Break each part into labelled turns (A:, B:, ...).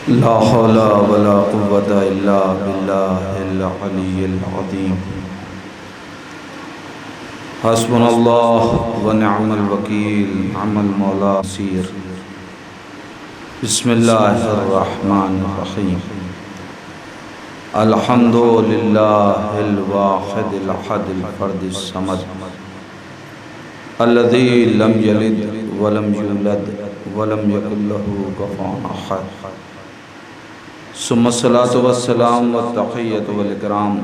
A: ला हौला वला कुव्वता इल्ला बिल्लाहिल अलिय्यिल अज़ीम। हस्बुनल्लाह व निअमल वकील, निअमल मौला नसीर। बिस्मिल्लाहिर रहमानिर रहीम। अल्हम्दुलिल्लाहिल वाहिदिल अहदिल फर्दिस समद अल्लज़ी लम यलिद व लम यूलद व लम यकुल लहू कुफुवन अहद। सुम्मस्सलातु वस्सलाम व तहिय्यतु वल इकराम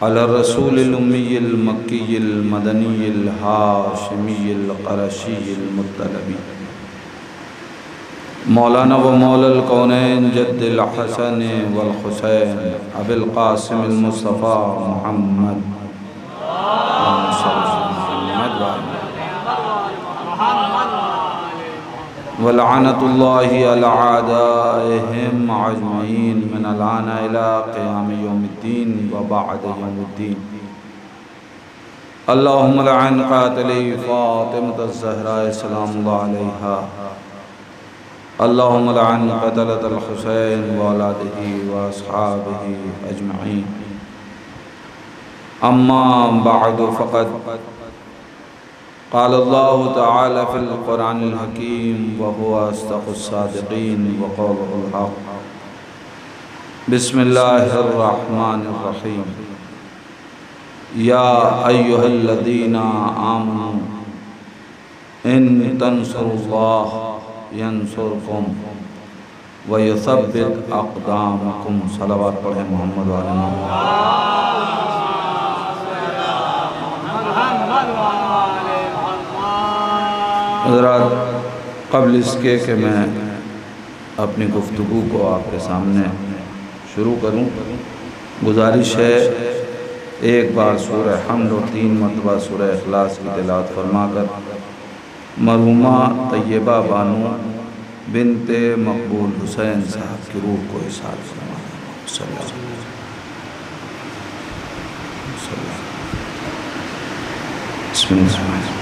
A: अला रसूलिल उम्मीयिल मक्कीयिल मदनीयिल हाशिमीयिल क़ुरैशिय्यिल मुत्तलबी मौलाना व मौलल कौनैन जद्दिल हसन वल हुसैन अबिल क़ासिमिल मुस्तफ़ा मुहम्मद वलअनतुल्लाहि अला आदाइहिम अजमईन मिनल आना इला क़ियाम यौमिद्दीन व बअद यौमिद्दीन। अल्लाहुम्मा लअन क़ातिली फ़ातिमतुज़ ज़हरा सलामुल्लाहि अलैहा। अल्लाहुम्मा लअन क़तलतल हुसैन व औलादिही व अस्हाबिही अजमईन। अम्मा बअद फ़क़द क़ाल अल्लाहु तआला फ़िल क़ुरआनिल हकीम व हुवा अस्दक़ुस सादिक़ीन व क़ौलुहुल हक़। बिस्मिल्लाहिर रहमानिर रहीम। या अय्युहल्लज़ीना आमनू इन तंसुरुल्लाह यंसुरकुम व युसब्बित अक़दामकुम। सलावत पढ़ें मोहम्मद व आले मोहम्मद। हज़रात, क़ब्ल इसके कि मैं अपनी गुफ्तगू को आपके सामने शुरू करूं, गुजारिश है एक बार सूरह हम्द और 3 मरतबा सूरह इखलास की तिलावत फरमाकर मरहूमा तैयबा बानू बिनते मकबूल हुसैन साहब की रूह को इशार फरमाएं। बिस्मिल्लाह।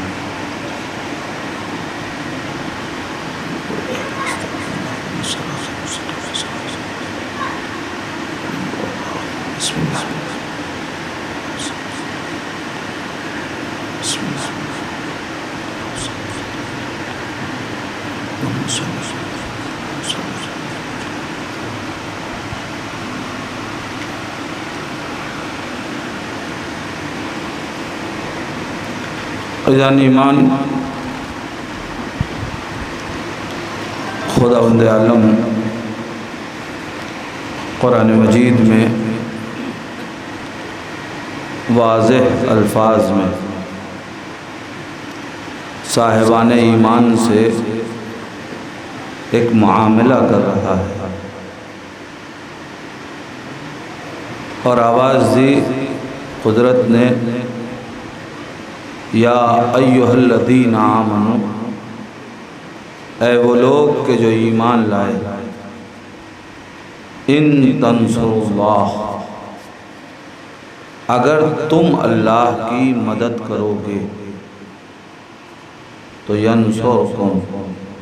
A: ख़ज़ाने ईमान खुदावंद आलम कुरान मजीद में वाज़ेह अल्फाज में साहिबान ईमान से एक मुआमला कर रहा है और आवाज़ दी कुदरत ने, या अय्युहल्लज़ीना आमनू, ऐ वो लोग के जो ईमान लाए, इन तंसुरुल्लाह, अगर तुम अल्लाह की मदद करोगे तो यंसुरकुम,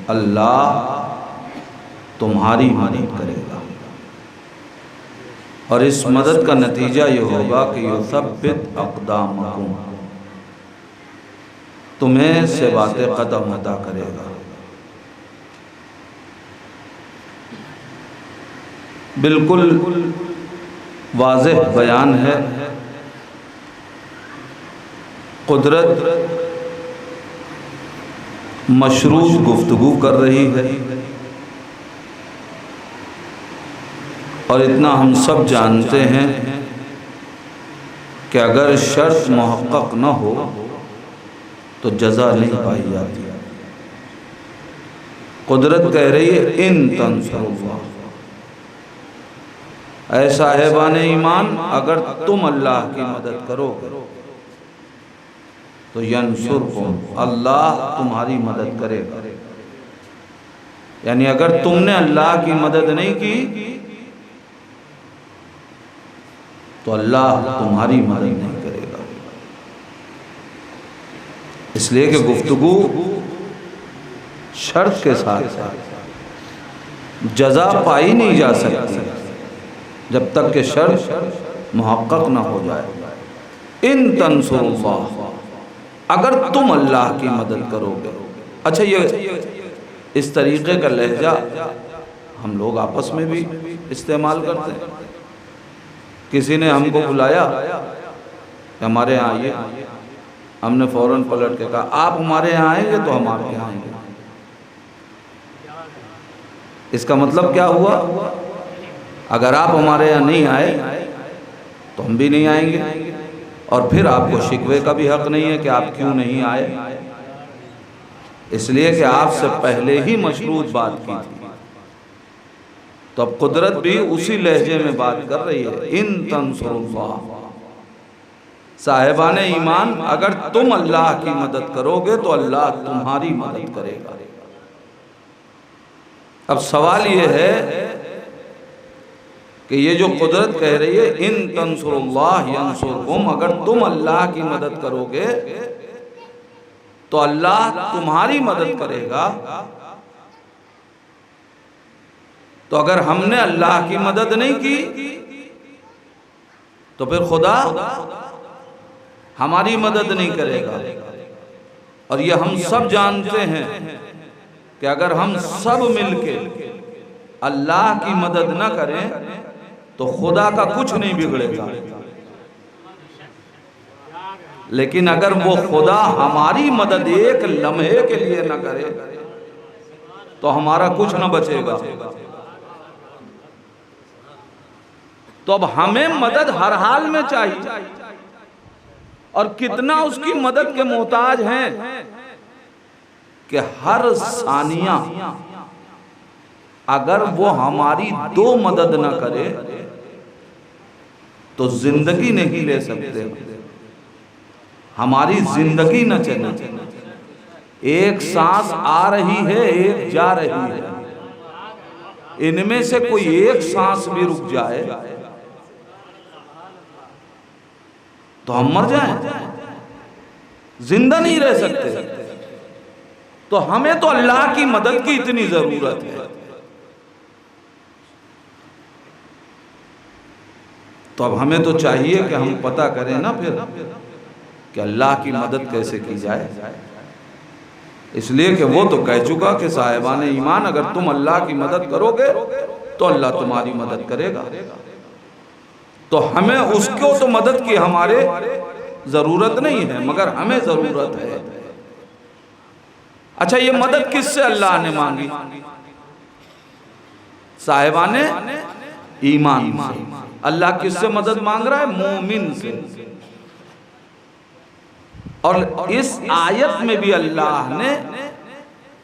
A: अल्लाह तुम्हारी मदद करेगा। और इस मदद का नतीजा ये होगा कि युसब्बित अक़दामकुम, तुम्हें से बातें कदम अता करेगा। बिल्कुल वाज़ेह बयान है, कुदरत मशरूत गुफ्तगू कर रही है और इतना हम सब जानते हैं कि अगर शर्त मुहक्कक न हो तो जज़ा नहीं पाई जाती। कुदरत कह रही है इन तंसुरुल्लाह, ऐ साहिबान ईमान, अगर तुम अल्लाह की मदद करोगे तो यंसुरकुम, अल्लाह तुम्हारी मदद करेगा। यानी अगर तुमने अल्लाह की मदद नहीं की तो अल्लाह तुम्हारी मदद नहीं करेगा। इसलिए कि गुफ्तगू शर्त के साथ है जज़ा पाई नहीं जा सकती जब तक कि शर्त मुहक्कक ना हो जाए। इन तंसुरुल्लाह, अगर तुम अल्लाह की मदद करोगे। अच्छा, ये इस तरीक़े का लहजा हम लोग आपस में भी इस्तेमाल करते हैं। किसी ने हमको बुलाया कि हमारे यहाँ आइए, हमने फ़ौरन पलट के कहा आप हमारे यहाँ आएंगे तो हम आपके यहाँ आएंगे। इसका मतलब क्या हुआ? अगर आप हमारे यहाँ नहीं आए तो हम भी नहीं आएंगे, और फिर आपको शिकवे का भी हक नहीं है कि आप क्यों नहीं आए, इसलिए कि आपसे पहले ही मशरूत बात की थी। तो अब कुदरत भी उसी लहजे में बात कर रही है। इन तंसुरुल्लाह, साहिबान ईमान, अगर तुम अल्लाह की मदद करोगे तो अल्लाह तुम्हारी मदद करेगा। अब सवाल ये है कि ये जो कुदरत कह रही है इन तंसुरुल्लाह यंसुरकुम, अगर तुम अल्लाह की मदद करोगे तो अल्लाह तुम्हारी मदद करेगा। तो अगर हमने अल्लाह की मदद नहीं की तो फिर खुदा हमारी मदद नहीं करेगा। और ये हम सब जानते हैं कि अगर हम सब मिलके अल्लाह की मदद न करें तो खुदा का कुछ नहीं बिगड़ेगा। लेकिन अगर वो खुदा हमारी मदद एक लम्हे के लिए न करे तो हमारा कुछ न बचेगा। तो अब हमें मदद हर हाल में चाहिए, और कितना उसकी मदद के मोहताज हैं कि हर सानिया अगर वो हमारी दो मदद न करे तो जिंदगी नहीं ले सकते, हमारी जिंदगी न चले। एक सांस आ रही है, एक जा रही है, इनमें से कोई एक सांस भी रुक जाए तो हम मर जाएं, जिंदा नहीं रह सकते। तो हमें तो अल्लाह की मदद की इतनी जरूरत है। तो अब हमें तो चाहिए कि हम पता करें ना फिर कि अल्लाह की मदद कैसे की जाए। इसलिए कि वो तो कह चुका कि साहिबान ईमान, अगर तुम अल्लाह की मदद करोगे तो अल्लाह तुम्हारी मदद करेगा। तो हमें उसको तो मदद की हमारे जरूरत नहीं है, मगर हमें जरूरत है। अच्छा, ये मदद किससे अल्लाह ने मांगी? साहिबान ईमान से। अल्लाह किससे मदद मांग रहा है? मोमिन से। और इस आयत में भी अल्लाह ने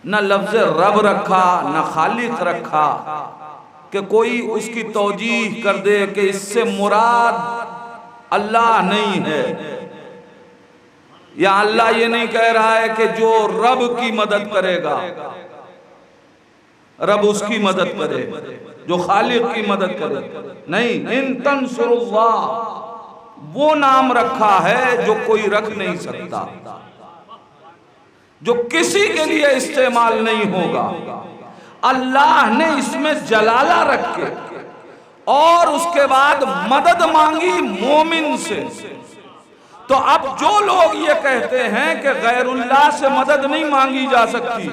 A: न लफ्ज रब रखा न खालिक रखा कि कोई उसकी तौजीह कर दे कि इससे मुराद अल्लाह नहीं है, या अल्लाह ये नहीं कह रहा है कि जो रब की मदद करेगा रब उसकी मदद करे, जो खालिक की मदद करे। नहीं, इन तंसुरुल्लाह वो नाम रखा है जो कोई रख नहीं सकता, जो किसी के लिए इस्तेमाल नहीं होगा। अल्लाह ने इसमें जलाला रख के और उसके बाद मदद मांगी मोमिन से। तो अब जो लोग ये कहते हैं कि गैरुल्लाह से मदद नहीं मांगी जा सकती,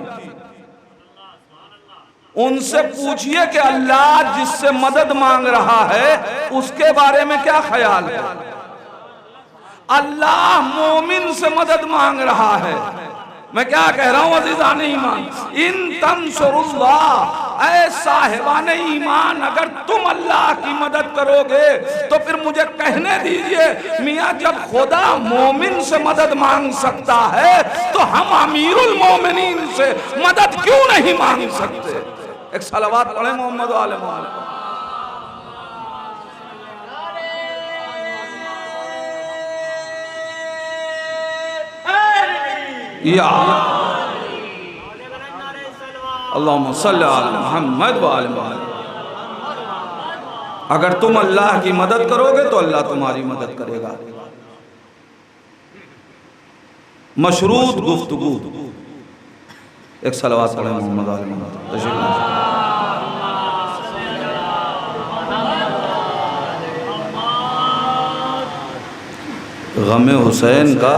A: उनसे पूछिए कि अल्लाह जिससे मदद मांग रहा है उसके बारे में क्या ख्याल है। अल्लाह मोमिन से मदद मांग रहा है। मैं क्या कह रहा हूं अज़ीज़ान ईमान, इन तंसुरुल्लाह, ऐ साहिबान ईमान, अगर तुम अल्लाह की मदद करोगे तो फिर मुझे कहने दीजिए मियाँ, जब खुदा मोमिन से मदद मांग सकता है तो हम अमीरुल मोमिनीन से मदद क्यों नहीं मांग सकते? एक सलावत पढ़े मोहम्मद वाले मोहम्मद। या अल्लाहुम्मा सल्ली अला मुहम्मद व आले मुहम्मद। अगर तुम अल्लाह की मदद करोगे तो अल्लाह तुम्हारी मदद करेगा। मशरूत गुफ्तगू। एक सलावत पढ़े मोहम्मद वाले मोहम्मद। गम हुसैन का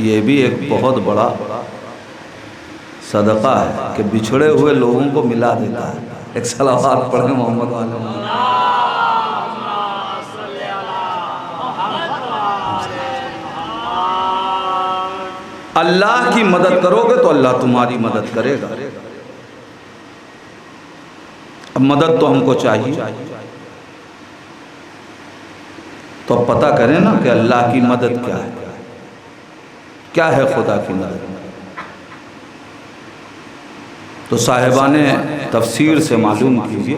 A: ये भी एक बहुत बड़ा सदका है कि बिछड़े हुए लोगों को मिला देता है। एक सलावत पढ़े मोहम्मद वाले। अल्लाह की मदद करोगे तो अल्लाह तुम्हारी मदद करेगा। अब मदद तो हमको चाहिए, तो अब पता करें ना कि अल्लाह की मदद क्या है, क्या है खुदा की मदद। तो साहिबाने तफसीर से मालूम कीजिए,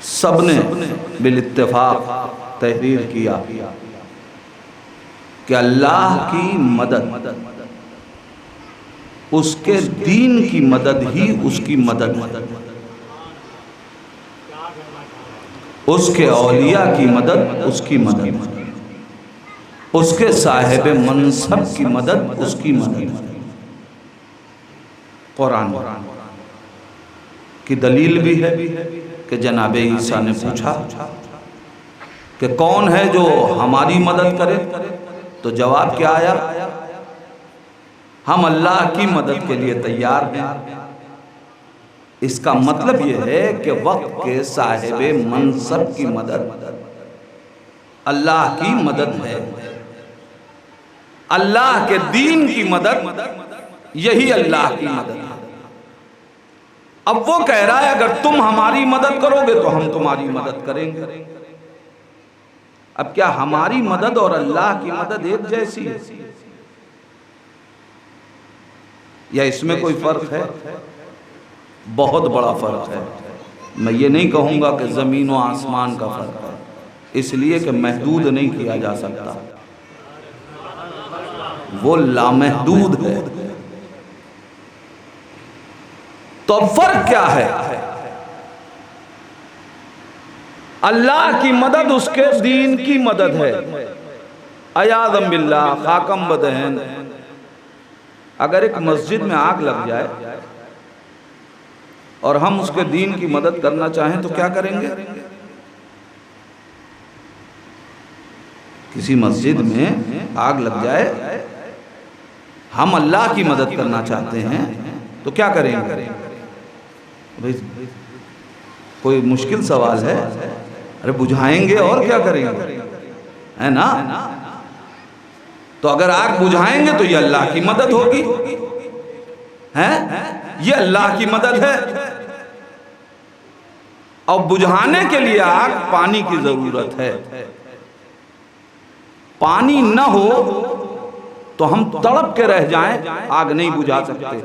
A: सब ने बिल इत्तेफाक तहरीर किया कि अल्लाह की मदद उसके दीन की मदद ही उसकी मदद है, उसके औलिया की मदद उसकी मदद, उसके साहिब मनसब की मदद उसकी मदद। कुरान की दलील भी है कि जनाब ईसा ने पूछा कि कौन है जो हमारी मदद करे, तो जवाब क्या आया, हम अल्लाह की मदद के लिए तैयार हैं। इसका मतलब यह है कि वक्त के साहिब मनसब की मदद अल्लाह की मदद है, अल्लाह के दीन की मदद यही अल्लाह की मदद है। अब वो कह रहा है अगर तुम हमारी मदद करोगे तो हम तुम्हारी मदद करेंगे। अब क्या हमारी मदद और अल्लाह की मदद एक जैसी है या इसमें कोई फर्क है? बहुत बड़ा फर्क है। मैं ये नहीं कहूंगा कि जमीन और आसमान का फर्क है, इसलिए कि महदूद नहीं किया जा सकता, वो लामहदूद है। तो अब फर्क क्या है? अल्लाह की मदद उसके दीन की मदद है। अयाज़म बिल्लाह खाकम बदहन, अगर एक मस्जिद में आग लग जाए और हम उसके दीन की मदद करना चाहें तो क्या करेंगे? किसी मस्जिद में आग लग जाए, हम अल्लाह की मदद करना चाहते हैं तो क्या करेंगे? भाई कोई मुश्किल सवाल है? अरे बुझाएंगे और क्या करेंगे, है ना? तो अगर आग बुझाएंगे तो ये अल्लाह की मदद होगी, है ये अल्लाह की मदद है। और बुझाने के लिए आग पानी की जरूरत है। पानी न हो तो हम तड़प के रह जाएं, आग नहीं बुझा सकते।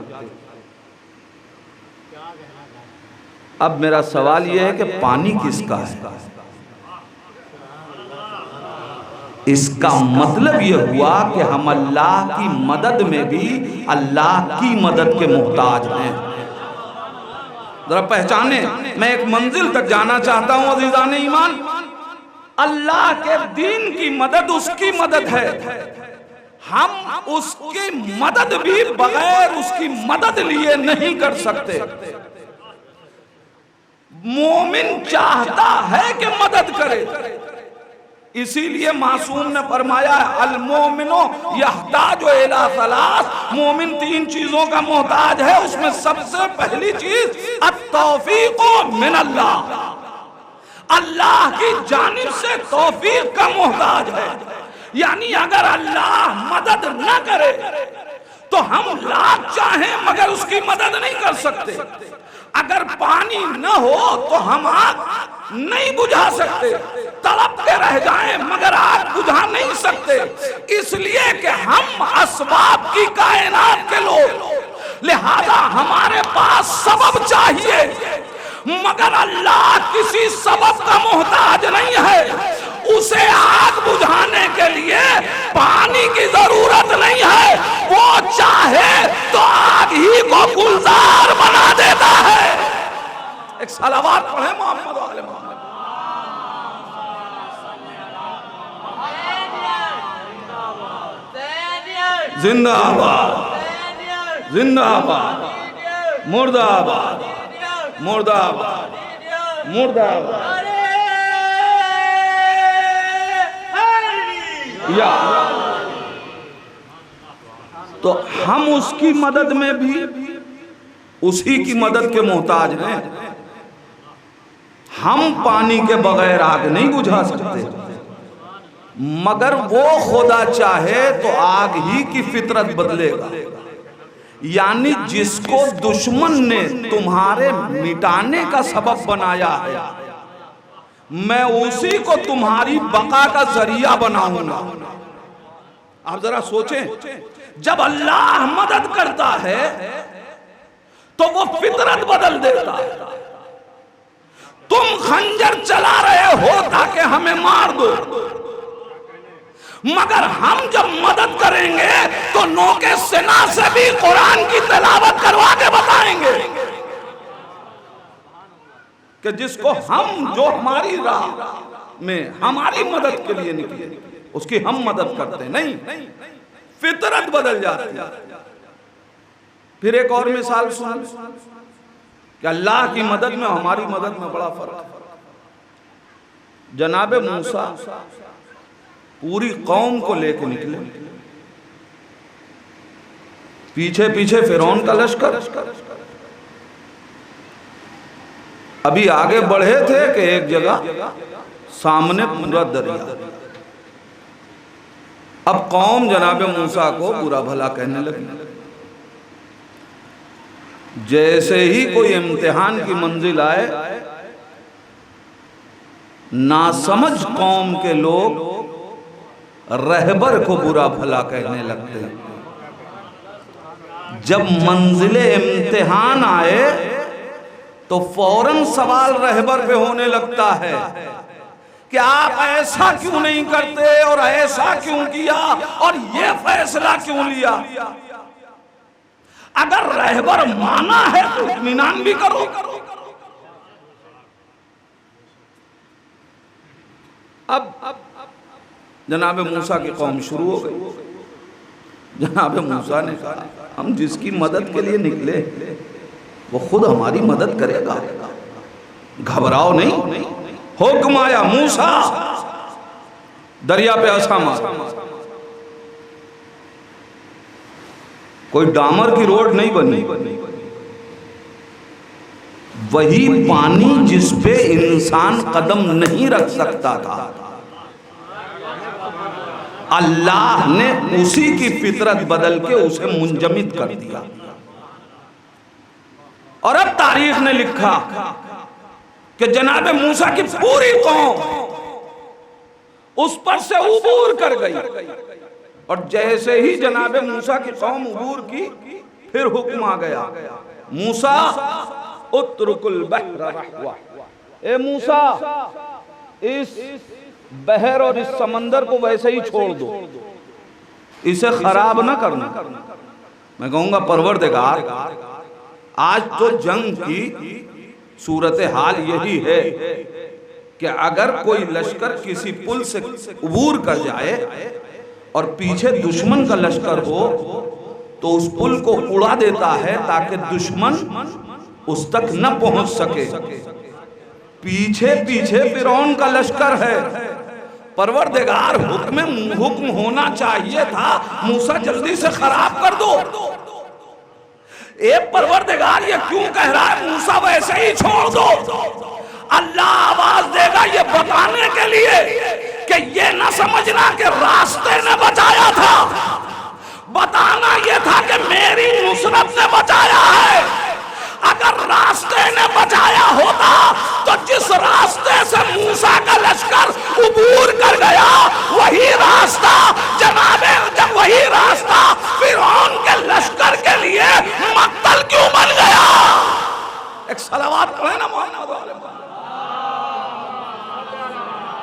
A: अब मेरा सवाल यह है कि पानी किसका है? इसका मतलब यह हुआ कि हम अल्लाह की मदद में भी अल्लाह की मदद के मोहताज हैं। जरा पहचाने, मैं एक मंजिल तक जाना चाहता हूं अज़ीज़ान ईमान। अल्लाह के दीन की मदद उसकी मदद है, हम उसकी मदद भी बगैर उसकी मदद लिए नहीं कर सकते। मोमिन चाहता है कि मदद करे, इसीलिए मासूम ने फरमाया अल मोमिनो यहताजु इला सलास, मोमिन तीन चीजों का मोहताज है। उसमें सबसे पहली चीज अत-तौफीक़ु मिन अल्लाह, अल्लाह की जानिब से तौफीक का मोहताज है। यानी अगर अल्लाह मदद न करे तो हम लाख चाहें मगर उसकी मदद नहीं कर सकते। अगर पानी न हो तो हम आग नहीं बुझा सकते, तड़प के रह जाएं मगर आग बुझा नहीं सकते, इसलिए कि हम असबाब की कायनात के लोग, लिहाजा हमारे पास सबब चाहिए। मगर अल्लाह किसी सबब का मोहताज नहीं है, उसे आग बुझाने के लिए पानी की जरूरत नहीं है, वो चाहे तो आग ही को गुलजार बना देता है। एक सलावत पढ़े मोहम्मद वाले मोहम्मद। जिंदाबाद जिंदाबाद, मुर्दाबाद मुर्दाबाद मुर्दाबाद। या तो हम उसकी मदद में भी उसी की मदद के मोहताज हैं। हम पानी के बगैर आग नहीं बुझा सकते, मगर वो खुदा चाहे तो आग ही की फितरत बदलेगा। यानी जिसको दुश्मन ने तुम्हारे मिटाने का सबब बनाया है, मैं उसी को तुम्हारी बका का जरिया बनाऊंगा। आप जरा सोचें, जब अल्लाह मदद करता है तो वो फितरत बदल देता है। तुम खंजर चला रहे हो ताकि हमें मार दो, मगर हम जब मदद करेंगे तो नोके सिना से भी कुरान की तिलावत करवा के बताएंगे कि जिसको हम, जो हमारी राह में हमारी मदद के लिए निकले, उसकी हम मदद करते नहीं, फितरत बदल जाती है। फिर एक और मिसाल सुन कि अल्लाह की मदद में हमारी मदद में बड़ा फर्क है। जनाबे मूसा पूरी कौम को लेकर निकले, पीछे पीछे फिरौन का लश्कर। अभी आगे बढ़े थे कि एक जगह सामने पूरा दरिया। अब कौम जनाबे मूसा को बुरा भला कहने लगी। जैसे ही कोई इम्तिहान की मंजिल आए, नासमझ कौम के लोग रहबर को बुरा भला कहने लगते हैं। जब मंजिले इम्तिहान आए तो फौरन सवाल रहबर पे होने लगता है कि आप ऐसा क्यों नहीं करते और ऐसा क्यों किया और ये फैसला क्यों लिया। अगर रहबर माना है तो इत्मीनान भी करो। अब जनाब मूसा की कौम शुरू हो गई। जनाब मूसा ने कहा, हम जिसकी मदद के लिए निकले वो खुद हमारी मदद करेगा, घबराओ नहीं। हुक्म आया, मूसा दरिया पे आसा मार। कोई डामर की रोड नहीं बनी, वही पानी जिस पे इंसान कदम नहीं रख सकता था, अल्लाह ने उसी की फितरत बदल के उसे मुंजमिद कर दिया। और अब तारीख ने लिखा कि जनाब मूसा की पूरी कौम उस पर से उबूर कर गई। और जैसे ही जनाब मूसा की कौम उबूर की, फिर हुक्म आ गया, मूसा उतरुकुल बहर रहवा, ए मूसा इस बहर और इस समंदर को वैसे ही छोड़ दो, इसे खराब ना करना। मैं कहूंगा परवरदिगार, आज तो जंग की सूरत हाल यही है कि अगर कोई लश्कर किसी पुल से उबूर कर जाए और पीछे दुश्मन का लश्कर हो तो उस पुल को उड़ा देता है ताकि दुश्मन उस तक न पहुंच सके। पीछे पीछे फिरौन का लश्कर है। परवरदिगार, हुक्म होना चाहिए था मूसा जल्दी से खराब कर दो। ए परवरदिगार, ये क्यों कह रहा है मूसा वैसे ही छोड़ दो? अल्लाह आवाज देगा ये बताने के लिए कि ये न समझना कि रास्ते ने बचाया था, बताना ये था कि मेरी नुसरत ने बचाया है। अगर रास्ते ने बचाया होता तो जिस रास्ते से मूसा का लश्कर उबूर कर गया वही रास्ता जब वही रास्ता फिरौन के लश्कर के लिए मक्तल क्यों बन गया? एक सलावत पढ़े ना मोहम्मद वाले।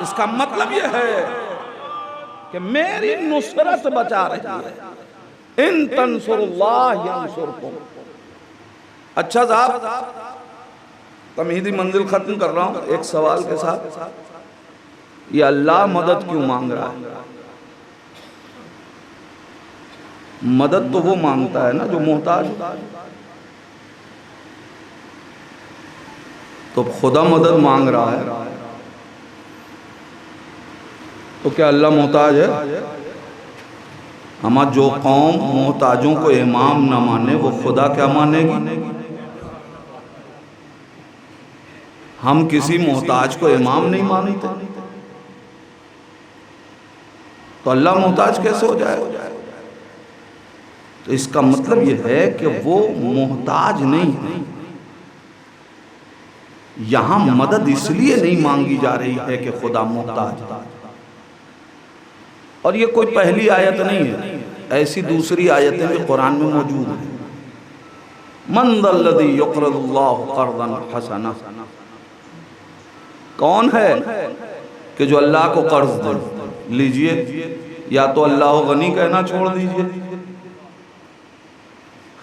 A: इसका मतलब यह है कि मेरी नुसरत बचा रही है। इन तंसुरुल्लाह यंसुरकुम। अच्छा साहब, तमहीदी मंजिल खत्म कर रहा हूं एक सवाल के साथ। ये अल्लाह मदद क्यों मांग रहा है? मदद तो वो मांगता है ना जो मोहताज। तो खुदा मदद मांग रहा है तो क्या अल्लाह मोहताज है? हमारा जो कौम मोहताजों को इमाम ना माने वो खुदा क्या मानेगी? हम किसी मोहताज को इमाम नहीं मानते तो अल्लाह मोहताज कैसे हो जाएगा? तो इसका मतलब यह है कि वो मोहताज नहीं है। यहां मदद इसलिए नहीं मांगी जा रही है कि खुदा मोहताज है। और ये कोई पहली आयत नहीं है, ऐसी दूसरी आयतें भी कुरान में मौजूद हैं। मन दल्लज़ी युक़रिदुल्लाह क़र्ज़न हसना, कौन है कि जो अल्लाह को कर्ज दे? लीजिए, या तो अल्लाह गनी कहना छोड़ दीजिए।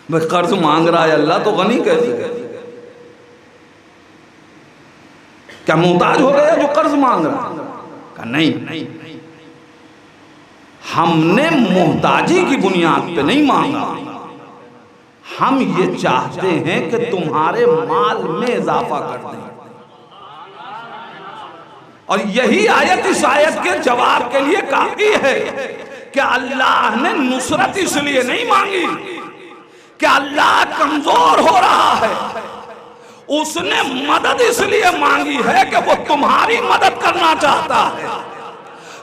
A: भाई कर्ज मांग रहा है अल्लाह, तो गनी कैसे? क्या मोहताज हो गया जो कर्ज मांग रहा है? का नहीं, हमने मोहताजी की बुनियाद पे नहीं मांगा। हम ये चाहते हैं कि तुम्हारे माल में इजाफा कर दें। और यही आयत इस आयत के जवाब के लिए काफी है कि अल्लाह ने नुसरत इसलिए नहीं मांगी कि अल्लाह कमजोर हो रहा है, उसने मदद इसलिए मांगी है कि वो तुम्हारी मदद करना चाहता है,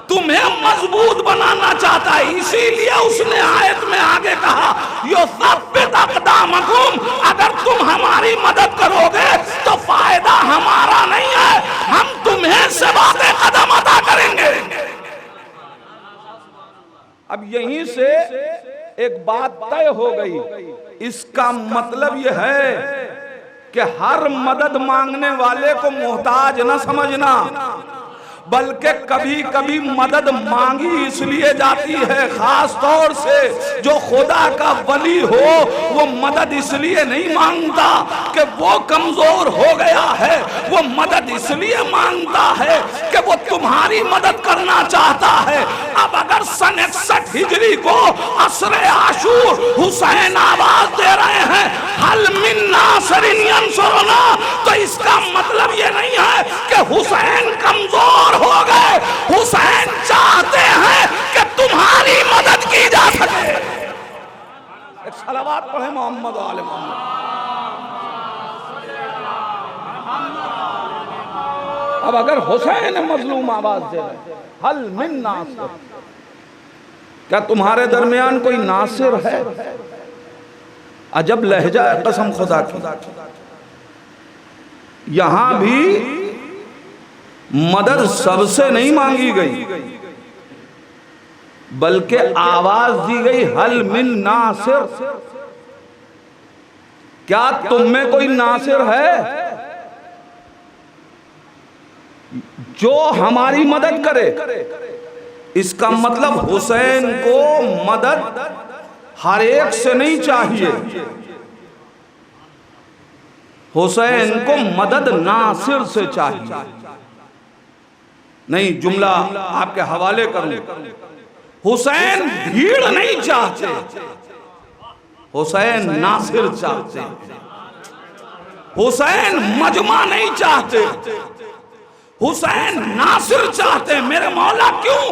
A: तुम्हें मजबूत बनाना चाहता है। इसीलिए उसने आयत में आगे कहा, यो सब्बित अक़दामकुम, अगर तुम हमारी मदद करोगे तो फायदा हमारा नहीं है, हम तुम्हें सवादे कदम अता करेंगे। अब यहीं से एक बात तय हो गई। इसका मतलब यह है कि हर मदद मांगने वाले को मोहताज न समझना, बल्कि कभी कभी मदद मांगी इसलिए जाती है, खास तौर से जो खुदा का वली हो वो मदद इसलिए नहीं मांगता कि वो कमजोर हो गया है, वो मदद इसलिए मांगता है कि वो तुम्हारी मदद करना चाहता है। अब अगर सन 61 हिजरी को असरे आशूर हुसैन आवाज दे रहे हैं हल मिन नासिरिन यंसुरना, तो इसका मतलब ये नहीं है कि हुसैन कमजोर हो गए। हुसैन चाहते हैं कि तुम्हारी मदद की जा सके। एक सलावत पढ़े मोहम्मद आले मोहम्मद। अब अगर हुसैन मजलूम आवाज दे रहे हल मिन नासिर, क्या तुम्हारे दरमियान कोई नासिर है? अजब लहजा है कसम खुदा की। यहां भी मदद सबसे नहीं मांगी गई, बल्कि आवाज दी गई हल मिन नासिर, क्या तुम में कोई नासिर है जो हमारी मदद करे? इसका मतलब हुसैन को मदद हर एक से नहीं चाहिए, हुसैन को मदद नासिर से चाहिए। नहीं, जुमला आपके हवाले करूं, हुसैन भीड़ नहीं चाहते, हुसैन नासिर चाहते, हुसैन मजमा नहीं चाहते, हुसैन नासिर चाहते। मेरे मौला क्यों?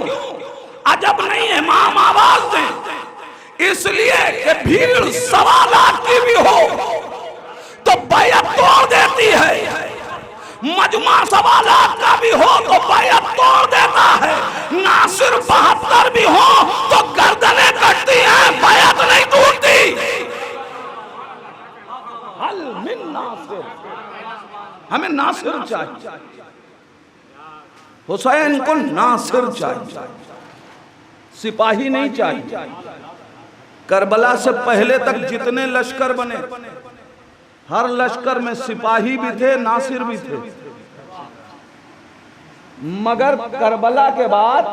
A: अजब नहीं इमाम आवाज दें इसलिए कि भीड़ 1.25 लाख की भी हो तो बैयत तोड़ देती है, मजमा 1.25 लाख का भी हो तो बैयत तोड़ देता है, नासिर 72 भी हो तो गर्दनें कटती हैं, बैयत नहीं टूटती। हल मिन नासिर, हमें नासिर चाहिए, हुसैन को नासिर चाहिए, सिपाही नहीं चाहिए। करबला से पहले तक जितने लश्कर बने, हर लश्कर में सिपाही भी थे, नासिर भी थे, मगर करबला के बाद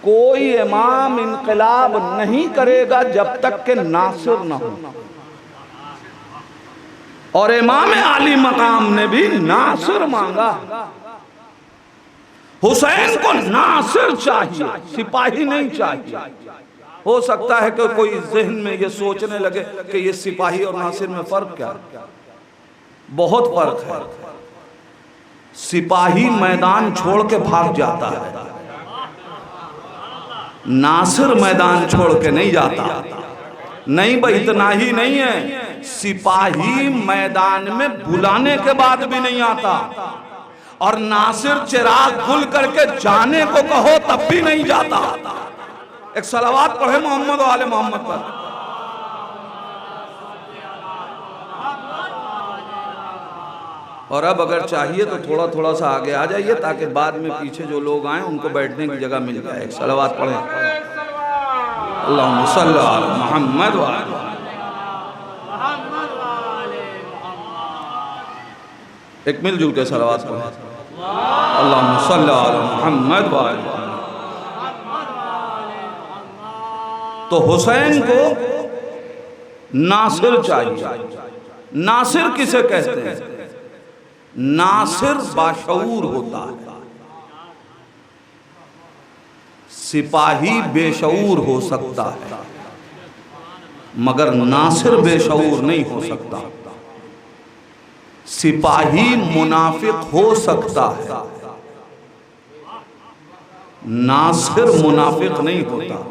A: कोई इमाम इनकलाब नहीं करेगा जब तक के नासिर न हो। और इमाम आली मकाम ने भी नासिर मांगा। हुसैन को नासिर चाहिए, सिपाही नहीं चाहिए। हो सकता है कि कोई जहन में ये सोचने लगे कि ये सिपाही और नासिर में फर्क क्या? बहुत फर्क है। सिपाही मैदान छोड़ के भाग जाता है, नासिर मैदान छोड़ के नहीं जाता। नहीं भाई, इतना ही नहीं है, सिपाही मैदान में बुलाने के बाद भी नहीं आता, और नासिर चिराग गुल करके जाने को कहो तब भी नहीं जाता। एक सलावत पढ़े मोहम्मद वाले मोहम्मद पर। और अब अगर चाहिए तो थोड़ा थोड़ा सा आगे आ जाइए, ताकि बाद में पीछे जो लोग आए उनको बैठने की जगह मिल जाए। एक सलावत पढ़े, अल्लाहुम्मा सल्ली अला मुहम्मद व अला एक मिलजुल के सलावत पढ़े, अल्लाहुम्मा सल्ली अला मुहम्मद व अला। तो हुसैन को नासिर चाहिए। नासिर किसे कहते हैं? नासिर बाशऊर होता है, सिपाही बेशऊर हो सकता है, मगर नासिर बेशऊर नहीं हो सकता। सिपाही मुनाफिक हो सकता है, नासिर मुनाफिक नहीं होता।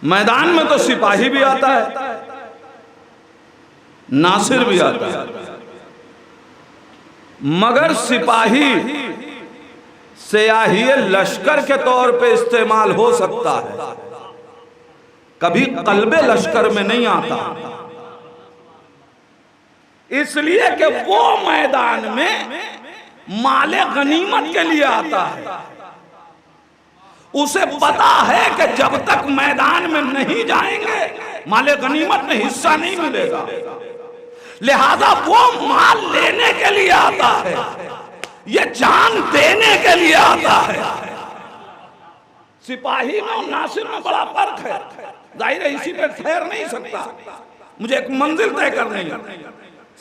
A: मैदान में तो सिपाही भी आता है, नासिर भी आता है, मगर सिपाही सियाही लश्कर के तौर पे इस्तेमाल हो सकता है, कभी कल्बे लश्कर में नहीं आता। इसलिए कि वो मैदान में माले गनीमत के लिए आता है। उसे पता है कि जब तक मैदान में नहीं जाएंगे माले गनीमत में हिस्सा नहीं मिलेगा, लिहाजा वो माल लेने के लिए आता है, ये जान देने के लिए आता है। सिपाही में और नासिर में बड़ा फर्क है। जाहिर है इसी पे ठहर नहीं सकता, मुझे एक मंजिल तय करनी है।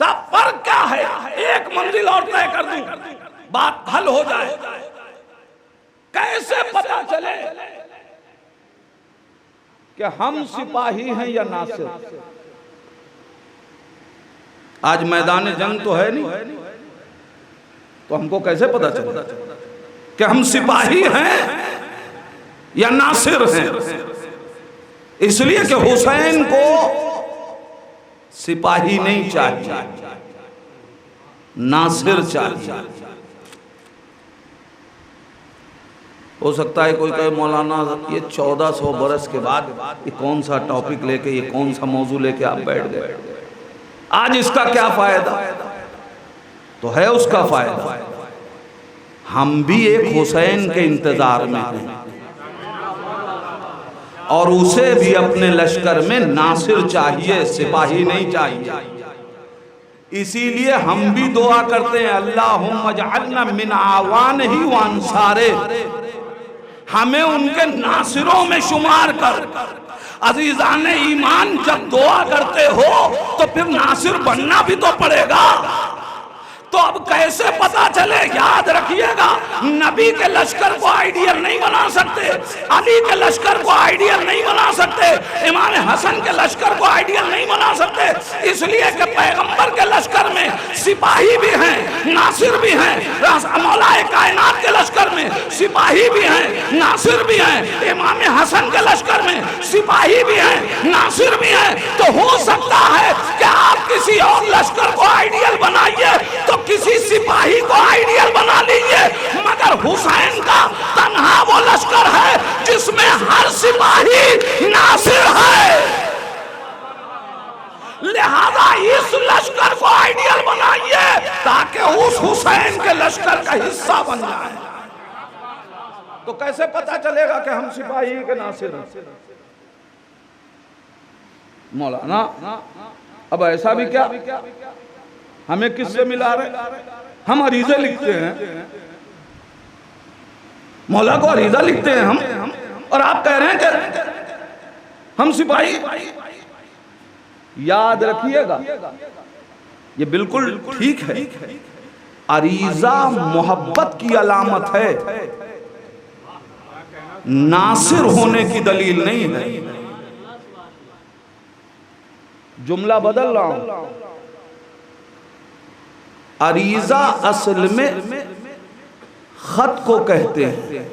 A: सब फर्क क्या है? एक मंजिल और तय कर दूं, बात हल हो जाए। कैसे पता चले कि हम सिपाही हैं या नासिर? आज मैदान जंग तो है नहीं, तो हमको कैसे पता चले कि हम सिपाही हैं या नासिर हैं? इसलिए कि हुसैन को सिपाही नहीं चाहिए, नासिर चाहिए। हो सकता है कोई कहे मौलाना ये 1400 बरस के बाद ये कौन सा टॉपिक लेके, ये कौन सा मौजू लेके आप बैठ गए, आज इसका क्या फायदा? तो है उसका फायदा। हम भी एक हुसैन के इंतजार में हैं, और उसे भी अपने लश्कर में नासिर चाहिए, सिपाही नहीं चाहिए। इसीलिए हम भी दुआ करते हैं, अल्लाहुम्मा जअलना मिन आवानिही व अंसारे, हमें उनके नासिरों में शुमार कर। अजीजान ईमान, जब दुआ करते हो तो फिर नासिर बनना भी तो पड़ेगा। तो अब कैसे पता चले? याद रखिएगा, नबी के लश्कर को आइडियल नहीं बना सकते, अली के लश्कर को आइडियल नहीं बना सकते, इमाम हसन के लश्कर को आइडियल नहीं बना सकते। इसलिए कि पैगंबर के लश्कर में सिपाही भी हैं, नासिर भी हैं। मौलाए कायनात के लश्कर में सिपाही भी हैं, नासिर भी हैं। इमाम हसन के लश्कर में सिपाही भी हैं, नासिर भी हैं। तो हो सकता है कि आप किसी और लश्कर को आइडियल बनाइए तो किसी सिपाही को आइडियल बना लीजिए, मगर हुसैन का तन्हा वो लश्कर है जिसमें हर सिपाही नासिर है। लिहाजा इस लश्कर को आइडियल बनाइए ताकि उस हुसैन के लश्कर का हिस्सा बन जाए। तो कैसे पता चलेगा कि हम सिपाही के नासिर हैं? मौलाना अब ऐसा भी क्या, हमें किससे मिला रहे? हम अरीज़े लिखते हैं, मौला को अरीज़ा लिखते हैं हम, और आप कह रहे हैं कि हम सिपाही। याद रखिएगा, ये बिल्कुल ठीक है, अरीज़ा मोहब्बत की अलामत है, नासिर होने की दलील नहीं है। जुमला बदल रहा हूं, अरीजा असल में खत को कहते हैं।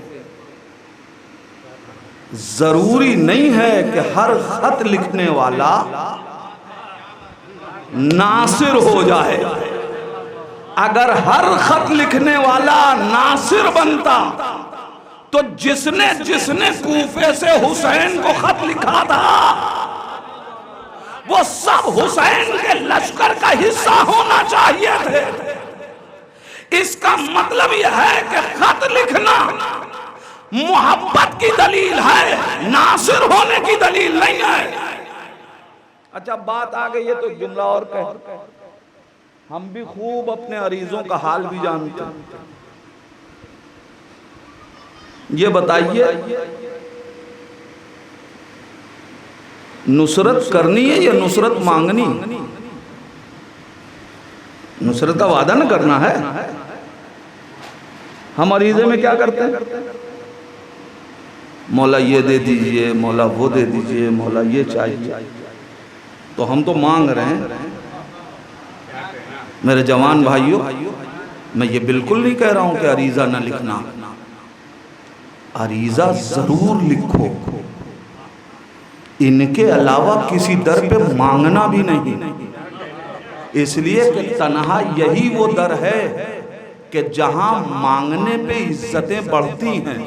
A: जरूरी नहीं है कि हर खत लिखने वाला नासिर हो जाए। अगर हर खत लिखने वाला नासिर बनता तो जिसने जिसने कूफे से हुसैन को खत लिखा था वो सब हुसैन के लश्कर का हिस्सा होना चाहिए थे। इसका मतलब यह है कि खत लिखना मोहब्बत की दलील है, नासिर होने की दलील नहीं है। अच्छा, बात आ गई है तो जुमला और कह, हम भी खूब अपने अरीजों का हाल भी जानते हैं। ये बताइए, नुसरत करनी है या नुसरत मांगनी? नुसरत का वादा न करना है। हम अरीजे में क्या करते हैं? मौला ये दे दीजिए, मौला वो दे दीजिए, मौला ये चाहिए। तो हम तो मांग रहे हैं। मेरे जवान भाइयों, मैं ये बिल्कुल नहीं कह रहा हूं कि अरीजा ना लिखना, अरीजा जरूर लिखो। इनके अलावा किसी दर पे मांगना भी नहीं, इसलिए कि तन्हा यही वो दर है कि जहां मांगने पे इज्जतें बढ़ती हैं,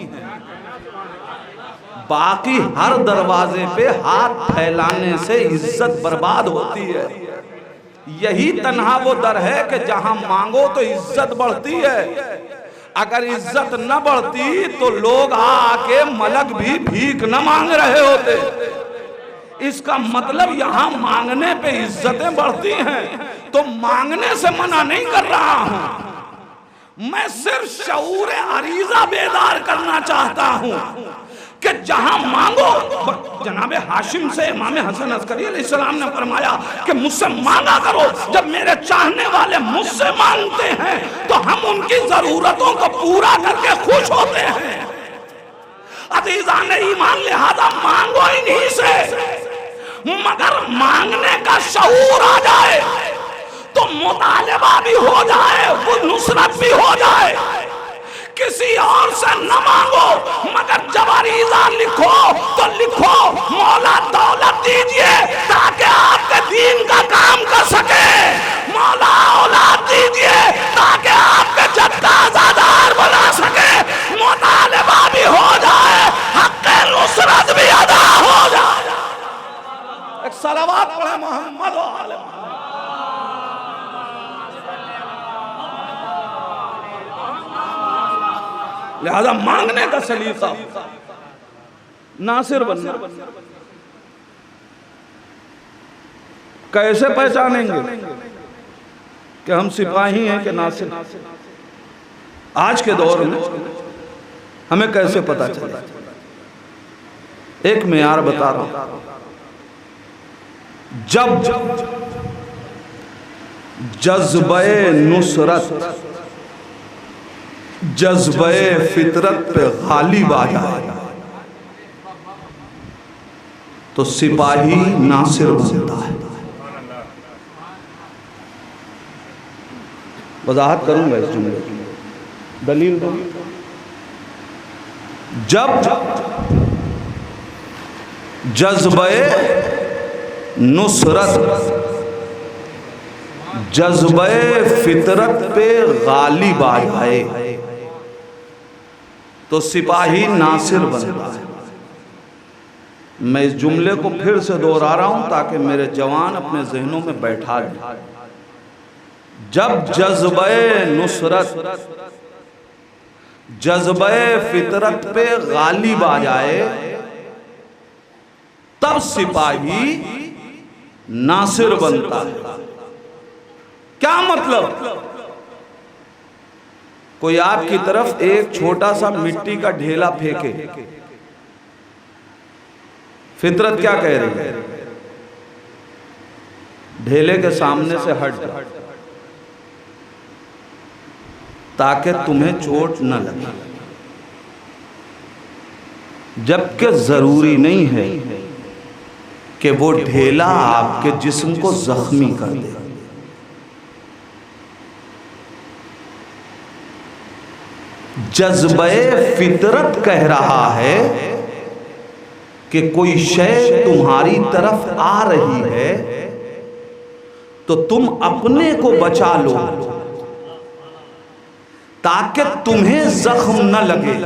A: बाकी हर दरवाजे पे हाथ फैलाने से इज्जत बर्बाद होती है। यही तन्हा वो दर है कि जहां मांगो तो इज्जत बढ़ती है। अगर इज्जत न बढ़ती तो लोग आके मलक भी भीख न मांग रहे होते। इसका मतलब यहां मांगने पे इज्जतें बढ़ती हैं, तो मांगने से मना नहीं कर रहा हूं। मैं सिर्फ शऊर अरीजा बेदार करना चाहता हूं कि जहां मांगो। जनाब हाशिम से इमाम हसन अस्करी अलैहिस्सलाम ने फरमाया कि मुझसे मांगा करो। जब मेरे चाहने वाले मुझसे मांगते हैं तो हम उनकी जरूरतों को पूरा करके खुश होते हैं। अजीजान ईमान, लिहाजा मांगो इन्हीं से, मगर मांगने का शऊर आ जाए तो मुतालिबा भी हो जाए, वो नुसरत भी हो जाए। किसी और से न मांगो, मगर जब अरीजा लिखो तो लिखो मौला दौलत दीजिए ताकि आपके दीन का काम कर सके, मौला औलाद दीजिए ताकि आपके जद का आजादार बना सके। मुतालिबा भी हो जाए, हक़ नुसरत भी अदा हो जाए। एक सलावत पढ़े मोहम्मद व आले मोहम्मद। लिहाजा मांगने का सलीका, नासिर बनना। कैसे पहचानेंगे कि हम सिपाही हैं कि नासिर? आज के दौर में हमें कैसे पता चला? एक मेयार बता रहा हूं। जब जज्बे नुसरत, जज्बे फितरत पे गालिब आ जाए तो सिपाही नासिर बनता है। वजाहत करूंगा इस जुमले की, दलील दो। जब जज्बे नुसरत, जज्बे फितरत पे गालिब आ जाए तो सिपाही नासिर बनता है। मैं इस जुमले को फिर से दोहरा रहा हूं ताकि मेरे जवान अपने जहनों में बैठा लें। जब जज्बे नुसरत, जज्बे फितरत पे गालिब आ जाए तब सिपाही नासिर बनता है। क्या मतलब? कोई आपकी तरफ एक छोटा सा मिट्टी का ढेला फेंके, फितरत क्या कह रही है? ढेले के सामने से हट जा ताकि तुम्हें चोट न लगे, जबकि जरूरी नहीं है कि वो ढेला आपके जिस्म को जख्मी कर दे। जज्बे फितरत कह रहा है कि कोई शय तुम्हारी तरफ आ रही है तो तुम अपने को बचा लो ताकि तुम्हें जख्म न लगे।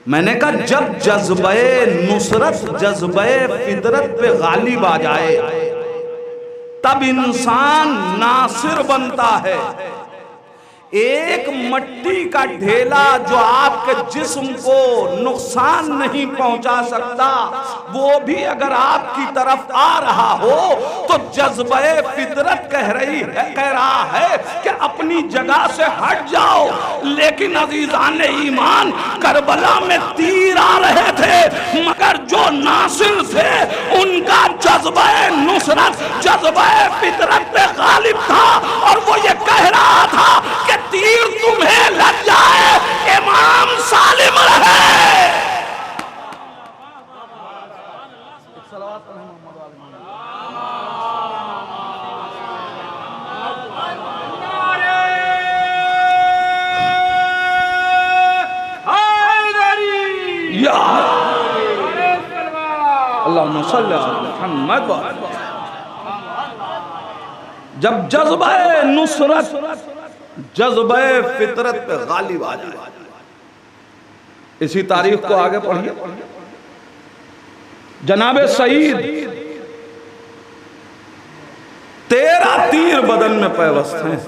A: मैंने कहा जब जज्बे नुसरत जज्बे फितरत पे गालिब आ जाए तब इंसान नासिर बनता है। एक मट्टी का ढेला जो आपके जिस्म को नुकसान नहीं पहुंचा सकता, वो भी अगर आपकी तरफ आ रहा हो तो जज्बे फितरत कह रहा है कि अपनी जगह से हट जाओ। लेकिन अजीजाने ईमान, करबला में तीर आ रहे थे मगर जो नासिर थे उनका जज्बे नुसरत जज्बे फितरत पे गालिब था और वो ये कह रहा था कि तीर तुम्हें लग जाए, इमाम सालिम रहे। अल्लाहुम्मा सल्ली अला मुहम्मद। जब जज्बे नुसरत जज्बे फितरत पे गालिब आ जाए, इसी तारीख को आगे पढ़िए। जनाबे सईद 13 तीर बदन में पैवस्त हैं।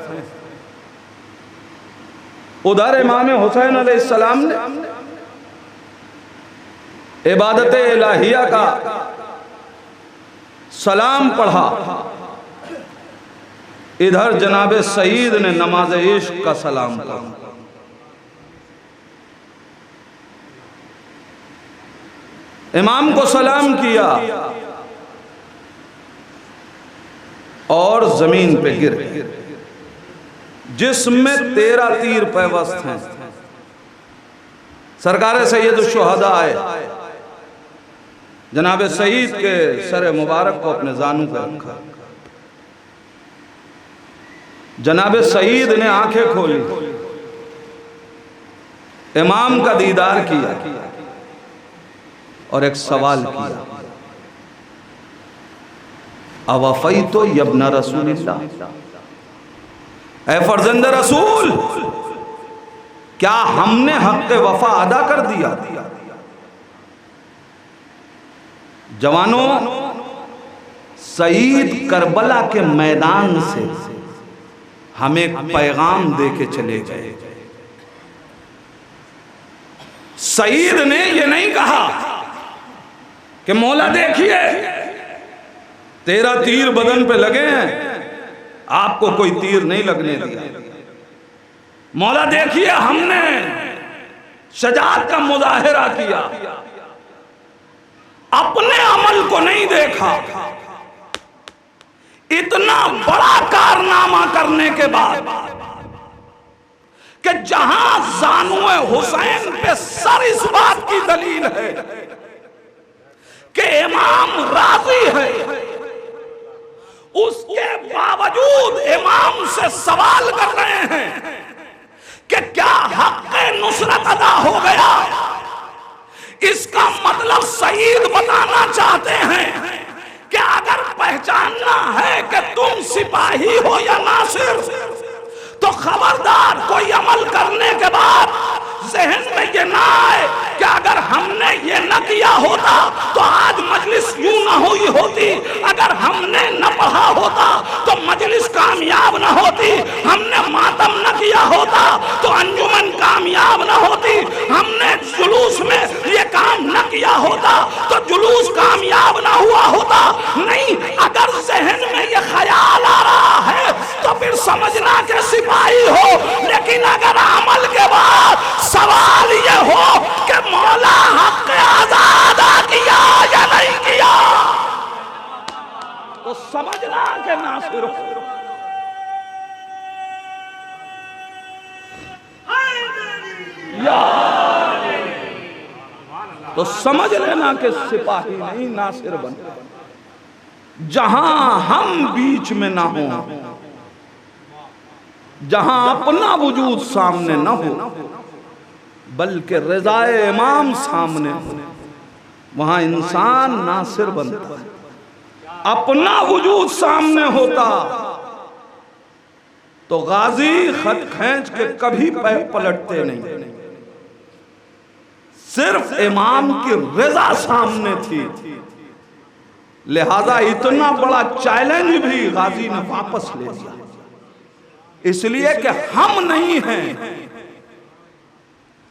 A: उधर इमाम हुसैन अलैहिस्सलाम ने इबादत इलाहिया का सलाम पढ़ा, इधर जनाबे सईद ने नमाज इश्क का सलाम पढ़ा। इमाम को सलाम किया और जमीन पे गिर जिसमें 13 तीर पैवस्त हैं। सरकार सैयद शुहदा आए, जनाबे सईद के सर मुबारक को अपने जानू पे रखा। जनाबे सईद ने आंखें खोली, इमाम का दीदार किया और एक सवाल किया, अवफ़ई तो यब्न रसूलिल्लाह, ऐ फर्जंद रसूल, क्या हमने हक़ वफा अदा कर दिया? जवानों, सईद करबला के मैदान से हमें पैगाम दे के चले गए। सईद ने ये नहीं कहा कि मौला देखिए 13 तीर बदन पे लगे हैं, आपको कोई तीर नहीं लगने दिया। मौला देखिए हमने शजाअत का मुजाहिरा किया, अपने अमल को नहीं देखा। इतना बड़ा कारनामा करने के बाद कि जहां ज़ानुए हुसैन पे सर इस बात की दलील है कि इमाम राजी है, उसके बावजूद इमाम से सवाल कर रहे हैं कि क्या हक़ नुसरत अदा हो गया। इसका मतलब सईद बताना चाहते हैं कि अगर पहचानना है कि तुम सिपाही हो या नासिर, तो खबरदार कोई अमल करने के बाद जहन में ये ना आए कि अगर हमने ये न किया होता तो आज मजलिस यूं ना हुई होती, अगर हमने न पढ़ा होता तो मजलिस कामयाब न होती, हमने मातम न किया होता तो अंजुमन कामयाब न होती, हमने जुलूस में ये काम न किया होता तो जुलूस कामयाब न हुआ होता। नहीं, अगर जहन में ये ख्याल आ रहा है तो फिर समझना कि सिपाही हो, लेकिन अगर अमल के बाद सवाल ये हो कि मौला हक़ आज़ाद किया या नहीं किया, तो समझना कि नासिर हो। तो समझ लेना कि सिपाही नहीं नासिर बन। जहां हम बीच में ना हो, जहां अपना वजूद सामने न हो बल्कि रज़ाए इमाम सामने हो, वहां इंसान नासिर बनता। अपना वजूद सामने होता तो गाजी खत खींच के कभी पैर पलटते नहीं। सिर्फ इमाम की रज़ा सामने थी, लिहाजा इतना बड़ा चैलेंज भी गाजी ने वापस ले लिया, इसलिए कि हम नहीं हैं।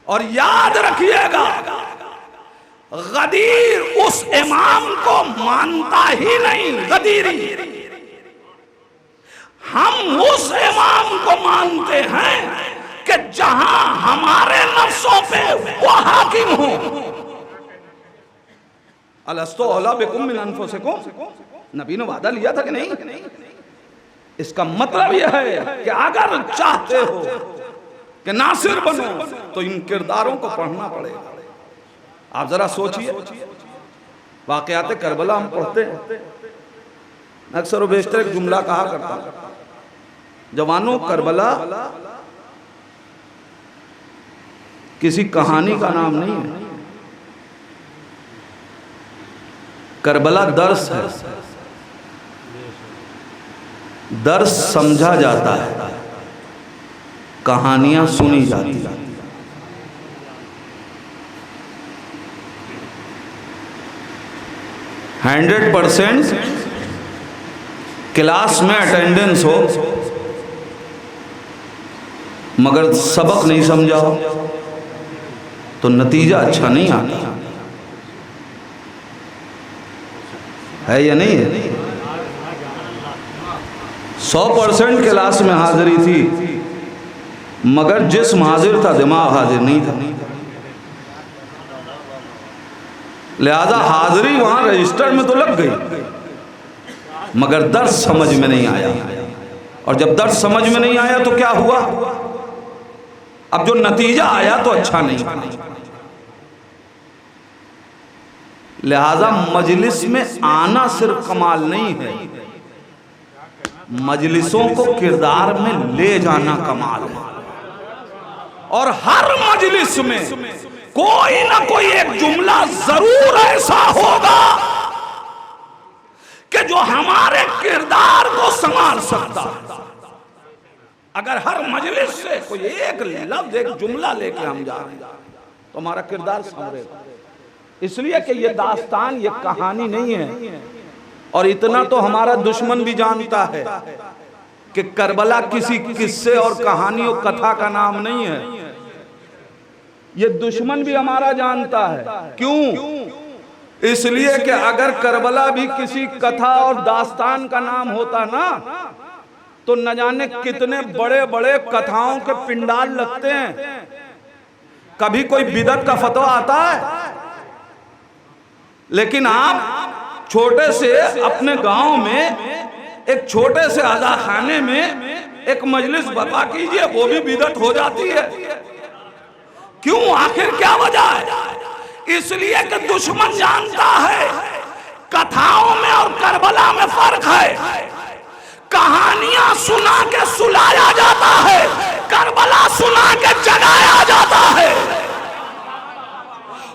A: और याद रखिएगा, गदीर उस इमाम को मानता ही नहीं, गदीरी। हम उस इमाम को मानते हैं कि जहां हमारे नफ्सों पे वो हाकिम हो। अलस्तु औला बिकुम मिन अनफुसिकुम, नबी ने वादा लिया था कि नहीं? इसका मतलब यह है कि अगर चाहते हो कि नासिर बनो तो इन किरदारों को पढ़ना पड़ेगा। आप जरा सोचिए, वाक़यात करबला हम पढ़ते हैं, अक्सर व बेशतर एक जुमला कहा करता हूं, जवानों करबला किसी कहानी का नाम नहीं है, करबला दर्स है। दर्स समझा जाता है, कहानियां सुनी जाती हैं। 100% क्लास में अटेंडेंस हो मगर सबक नहीं समझा हो तो नतीजा अच्छा नहीं आता है या नहीं है? 100% क्लास में हाजिरी थी मगर जिस्म हाजिर था, दिमाग हाजिर नहीं था। लिहाजा हाजिरी वहां रजिस्टर में तो लग गई मगर दर्स समझ में नहीं आया, और जब दर्स समझ में नहीं आया तो क्या हुआ? अब जो नतीजा आया तो अच्छा नहीं। लिहाजा मजलिस में आना सिर्फ कमाल नहीं है, मजलिसों को किरदार में ले जाना कमाल है। और हर मजलिस में कोई ना कोई एक जुमला जरूर ऐसा होगा कि जो हमारे किरदार को संभाल सकता है। अगर हर मजलिस से कोई एक लफ्ज, एक जुमला लेके हम जा रहे हैं तो हमारा किरदार संभलेगा। इसलिए कि ये दास्तान, ये कहानी नहीं है। और इतना तो हमारा दुश्मन भी जानता है कि करबला किसी किस्से और कहानी और कथा का नाम नहीं है। ये दुश्मन भी हमारा जानता है। क्यों? इसलिए कि अगर करबला भी किसी कथा और दास्तान का नाम होता ना तो न जाने कितने बड़े बड़े कथाओं के पिंडाल लगते हैं। कभी कोई बिदअत का फतवा आता है, लेकिन आप छोटे से अपने गांव में एक छोटे से अज़ाखाने में एक मजलिस बर्पा कीजिए, वो भी बिदअत हो जाती है। क्यों? आखिर क्या वजह है? इसलिए कि दुश्मन जानता है कथाओं में और करबला में फर्क है। कहानियां सुना के सुलाया जाता है, करबला सुना के जगाया जाता है।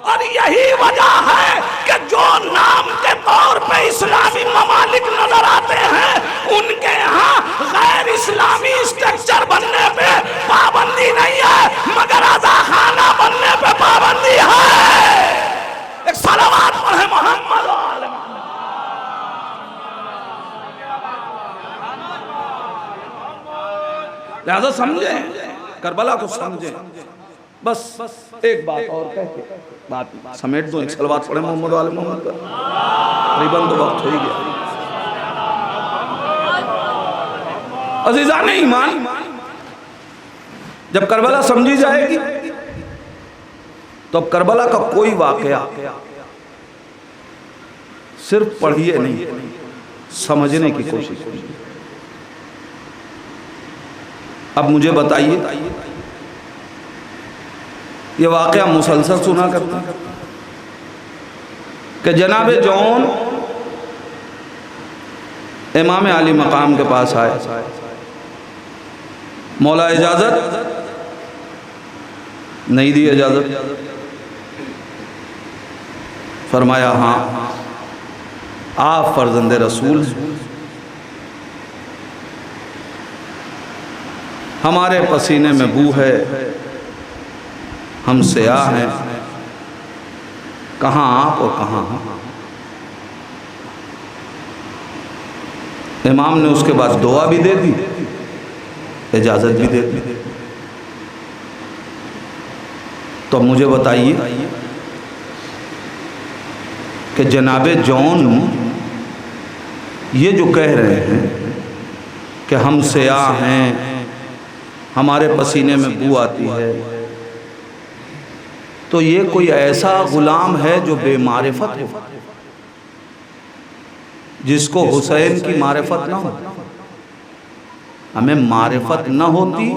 A: और यही वजह है कि जो नाम के तौर पे इस्लामी ममालिक नजर आते हैं उनके यहाँ गैर इस्लामी स्ट्रक्चर बनने पे पाबंदी नहीं है मगर अज़ाखाना बनने पे पाबंदी है। एक सलावत पढ़े मोहम्मद वाले। लिहाजा समझे, करबला को समझे। बस एक बात और कह के बात समेट दो। एक सलावत पढ़े मोहम्मद वाले मोहम्मद पर, तकरीबन तो वक्त हो ही गया। अज़ीज़ाने ईमान, जब करबला समझी जाएगी तो अब करबला का कोई वाकया सिर्फ पढ़िए नहीं, समझने की कोशिश कीजिए। अब मुझे बताइए, ये वाकया मुसलसल सुना करता कि जनाबे जौन इमाम आली मकाम के पास आए, मौला इजाज़त नहीं दी इजाज़त। फरमाया हाँ आप फर्जंदे रसूल हैं, हमारे पसीने में बू है, हम सयाह हैं, कहाँ आप और कहाँ हम। इमाम ने उसके बाद दुआ भी दे दी, इजाज़त भी दे दी। तो मुझे बताइए कि जनाबे जॉन ये जो कह रहे हैं कि हम सयाह हैं, हमारे पसीने में बू आती है, तो ये कोई ऐसा गुलाम है जो बेमारिफत हो, जिसको हुसैन की मारिफत ना हो। हमें मारिफत न होती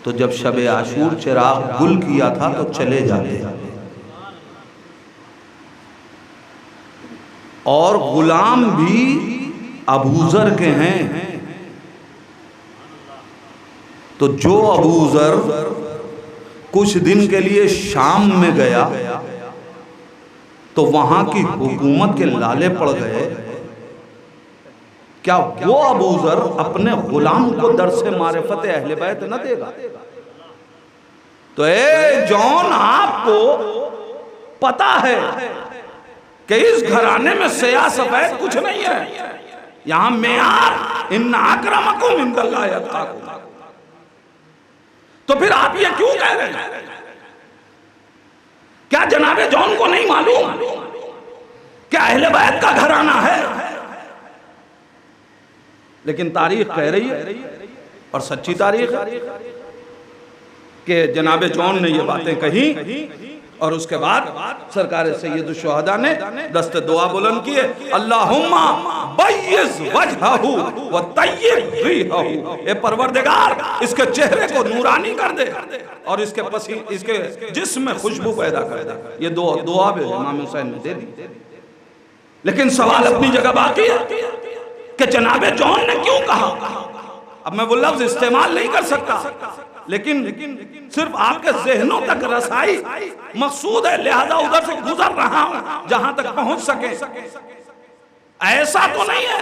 A: तो जब शब आशूर चिराग गुल किया था तो चले जाते। और गुलाम भी अबूजर के हैं, तो जो अबूजर कुछ दिन के लिए शाम में गया तो वहां की हुकूमत के लाले पड़ गए, क्या वो अबूजर अपने गुलाम को दर्से मारिफत अहले बैत न देगा? तो ए जॉन, आपको पता है कि इस घराने में सया सफेद कुछ नहीं है, यहां मेयार इन्ना अक्रमकुम इंदल्लाह यत्काकुम। तो फिर आप ये क्यों कह रहे हैं? क्या जनाबे जॉन को नहीं मालूम क्या अहले बैत का घराना है? लेकिन तारीख कह रही है, और सच्ची तारीख है, कि जनाबे जॉन ने ये बातें कही और उसके बाद सरकार सैयद शुहदा ने दस्ते दुआ बुलंद किए, अल्लाहुम्मा बय्यिज़ वजहहू व तय्यिब रिहहू। ए परवरदिगार, इसके चेहरे को नूरानी कर दे और इसके जिस्म में खुशबू पैदा कर दे। ये दुआ भी इमाम हुसैन ने दे दी। लेकिन सवाल अपनी जगह बाकी है कि जनाबे जॉन ने क्यों कहा। अब मैं वो लफ्ज इस्तेमाल नहीं कर सकता, लेकिन सिर्फ आपके जहनों तक रसाई मकसूद है, लिहाजा उधर से गुजर रहा हूं जहां तक पहुंच सके। ऐसा तो नहीं है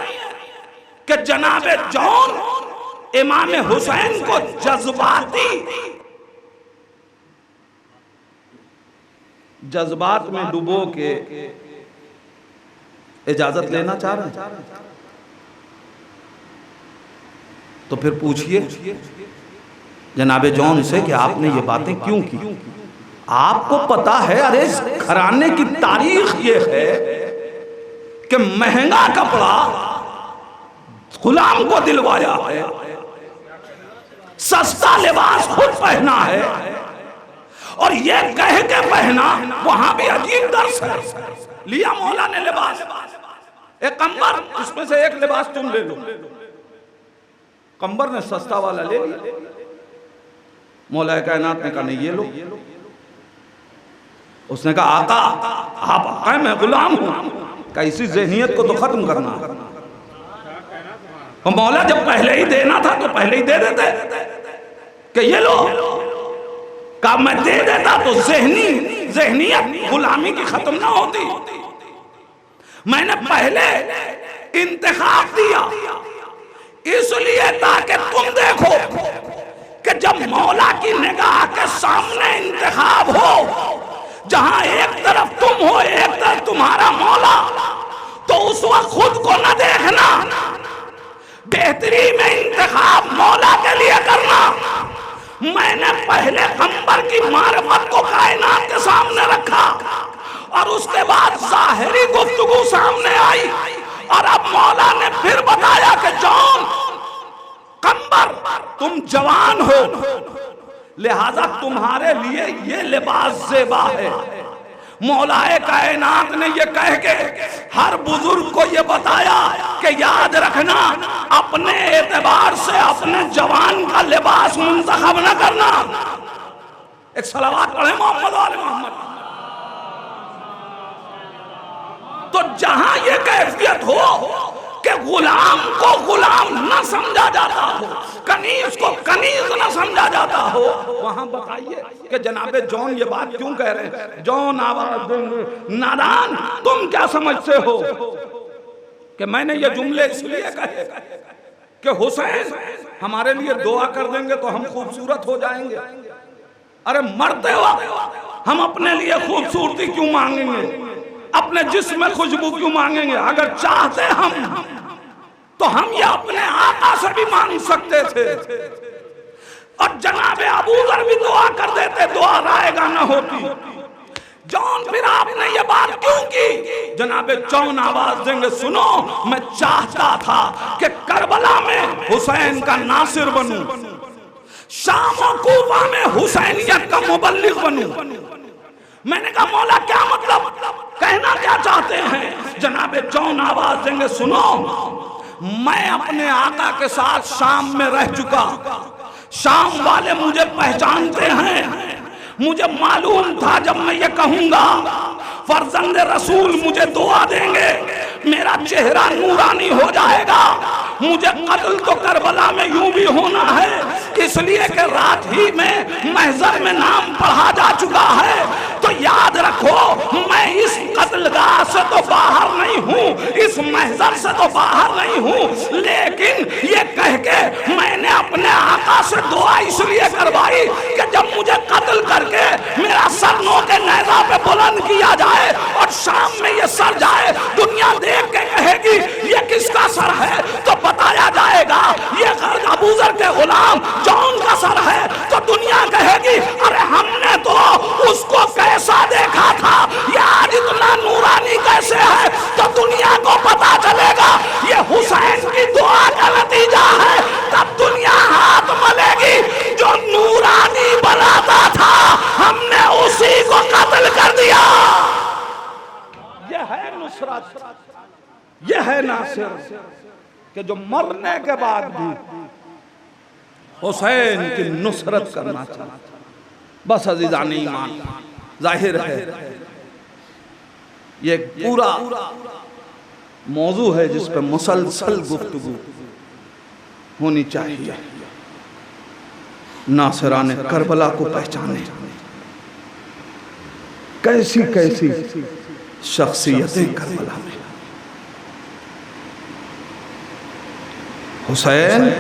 A: कि जनाबे जॉन इमाम हुसैन को जज्बात में डुबो के इजाजत लेना चाह रहे हैं। तो फिर पूछिए जनाबे जॉन से कि आपने ये बातें क्यों की। आपको पता है, अरे इस घराने की तारीख ये है कि महंगा कपड़ा गुलाम को दिलवाया है, सस्ता लिबास खुद पहना है, और ये कह के पहना वहां भी अजीब दर्श है। लिया मौला ने लिबास, एक कंबर, उसमें से एक लिबास तुम ले लो। कंबर ने सस्ता वाला ले लिया, मौला कायनात ने कहा नहीं ये लो। उसने कहा आका आप आका, मैं गुलाम हूं। कहा इसी ज़हनियत को तो खत्म करना है। तो मौला जब पहले ही देना था तो पहले ही दे देते कि ये लो। कहा मैं दे देता तो ज़हनियत गुलामी की खत्म ना होती। मैंने पहले इंतखाब दिया इसलिए ताकि तुम देखो कि जब मौला की निगाह के सामने इंतखाब हो, जहां एक तरफ तुम हो एक तरफ तुम्हारा मौला, तो उस वक्त खुद को न देखना, बेहतरी में इंतखाब मौला के लिए करना। मैंने पहले कंबर की मारिफत को कायनात के सामने रखा और उसके बाद ज़ाहिरी गुफ्तगू सामने आई, और अब मौला ने फिर बताया कि जॉन, कंबर, तुम जवान हो, लिहाजा तुम्हारे लिए ये लिबास ज़ेबा है। मौलाए कायनात ने ये कह के हर बुजुर्ग को ये बताया कि याद रखना, अपने एतबार से अपने जवान का लिबास मुंतखब न करना। एक सलावत पढ़े मोहम्मद वाले मोहम्मद। तो जहां ये कैफियत हो कि कि गुलाम को गुलाम न समझा जाता हो, कनीज को कनीज न समझा जाता हो, वहां बताइए कि जनाबे जॉन ये बात क्यों कह रहे हैं? जॉन आवाज देंगे, नादान तुम क्या समझते हो कि मैंने ये जुमले इसलिए कहे कि हुसैन हमारे लिए दुआ कर देंगे तो हम खूबसूरत हो जाएंगे? अरे मरते वक्त हम अपने लिए खूबसूरती क्यों मांगेंगे, अपने जिस्म में खुशबू क्यों मांगेंगे? अगर चाहते हम तो हम ये अपने आका से भी मांग सकते थे। और जनाबे अबू जर भी दुआ कर देते, दुआ रायगा न होती। जॉन फिर आपने ये बात क्यों की? जनाबे जॉन आवाज देंगे, सुनो मैं चाहता था कि करबला में हुसैन का नासिर बनूं, शाम और कूफा में हुसैनियत का मुबल्लिग बनूं। मैंने कहा मौला क्या मतलब, कहना क्या चाहते हैं? जनाबे जॉन आवाज देंगे, सुनो मैं अपने आका के साथ शाम में रह चुका, शाम वाले मुझे पहचानते हैं, मुझे मालूम था जब मैं ये कहूंगा फर्जंद रसूल मुझे दुआ देंगे, मेरा चेहरा नूरानी हो जाएगा। मुझे कत्ल तो करबला में यूं भी होना है, इसलिए कि रात ही में महज़र में नाम पढ़ा जा चुका है। तो याद रखो मैं इस कत्लगाह से तो बाहर नहीं हूँ, इस महज़र से तो बाहर नहीं हूँ, लेकिन ये कह के मैंने अपने आका से दुआ इसलिए करवाई कि जब मुझे कत्ल करके मेरा सर नोके नेज़ा पे बुलंद किया जाए और शाम में ये सर जाए, दुनिया देख के कहेगी ये किसका सर है, तो बताया जाएगा ये अबू जर के गुलाम जॉन का सर है। तो दुनिया कहेगी अरे हमने तो उसको कैसा देखा था, ये आज इतना नूरानी कैसे है। तो दुनिया को पता चलेगा ये हुसैन की दुआ का नतीजा है। तब दुनिया हाथ मलेगी, जो नूरानी बनाता था हमने उसी को कत्ल कर दिया। यह है नुसरत, यह है नासिर कि जो मरने के बाद भी हुसैन की नुसरत करना चाहता। बस अज़ीज़ान ईमान, जाहिर है ये पूरा मौजू है जिस पर मुसलसल गुफ्तगू होनी चाहिए। नासिराने करबला को पहचाने, कैसी कैसी शख्सियतें करबला में। हुसैन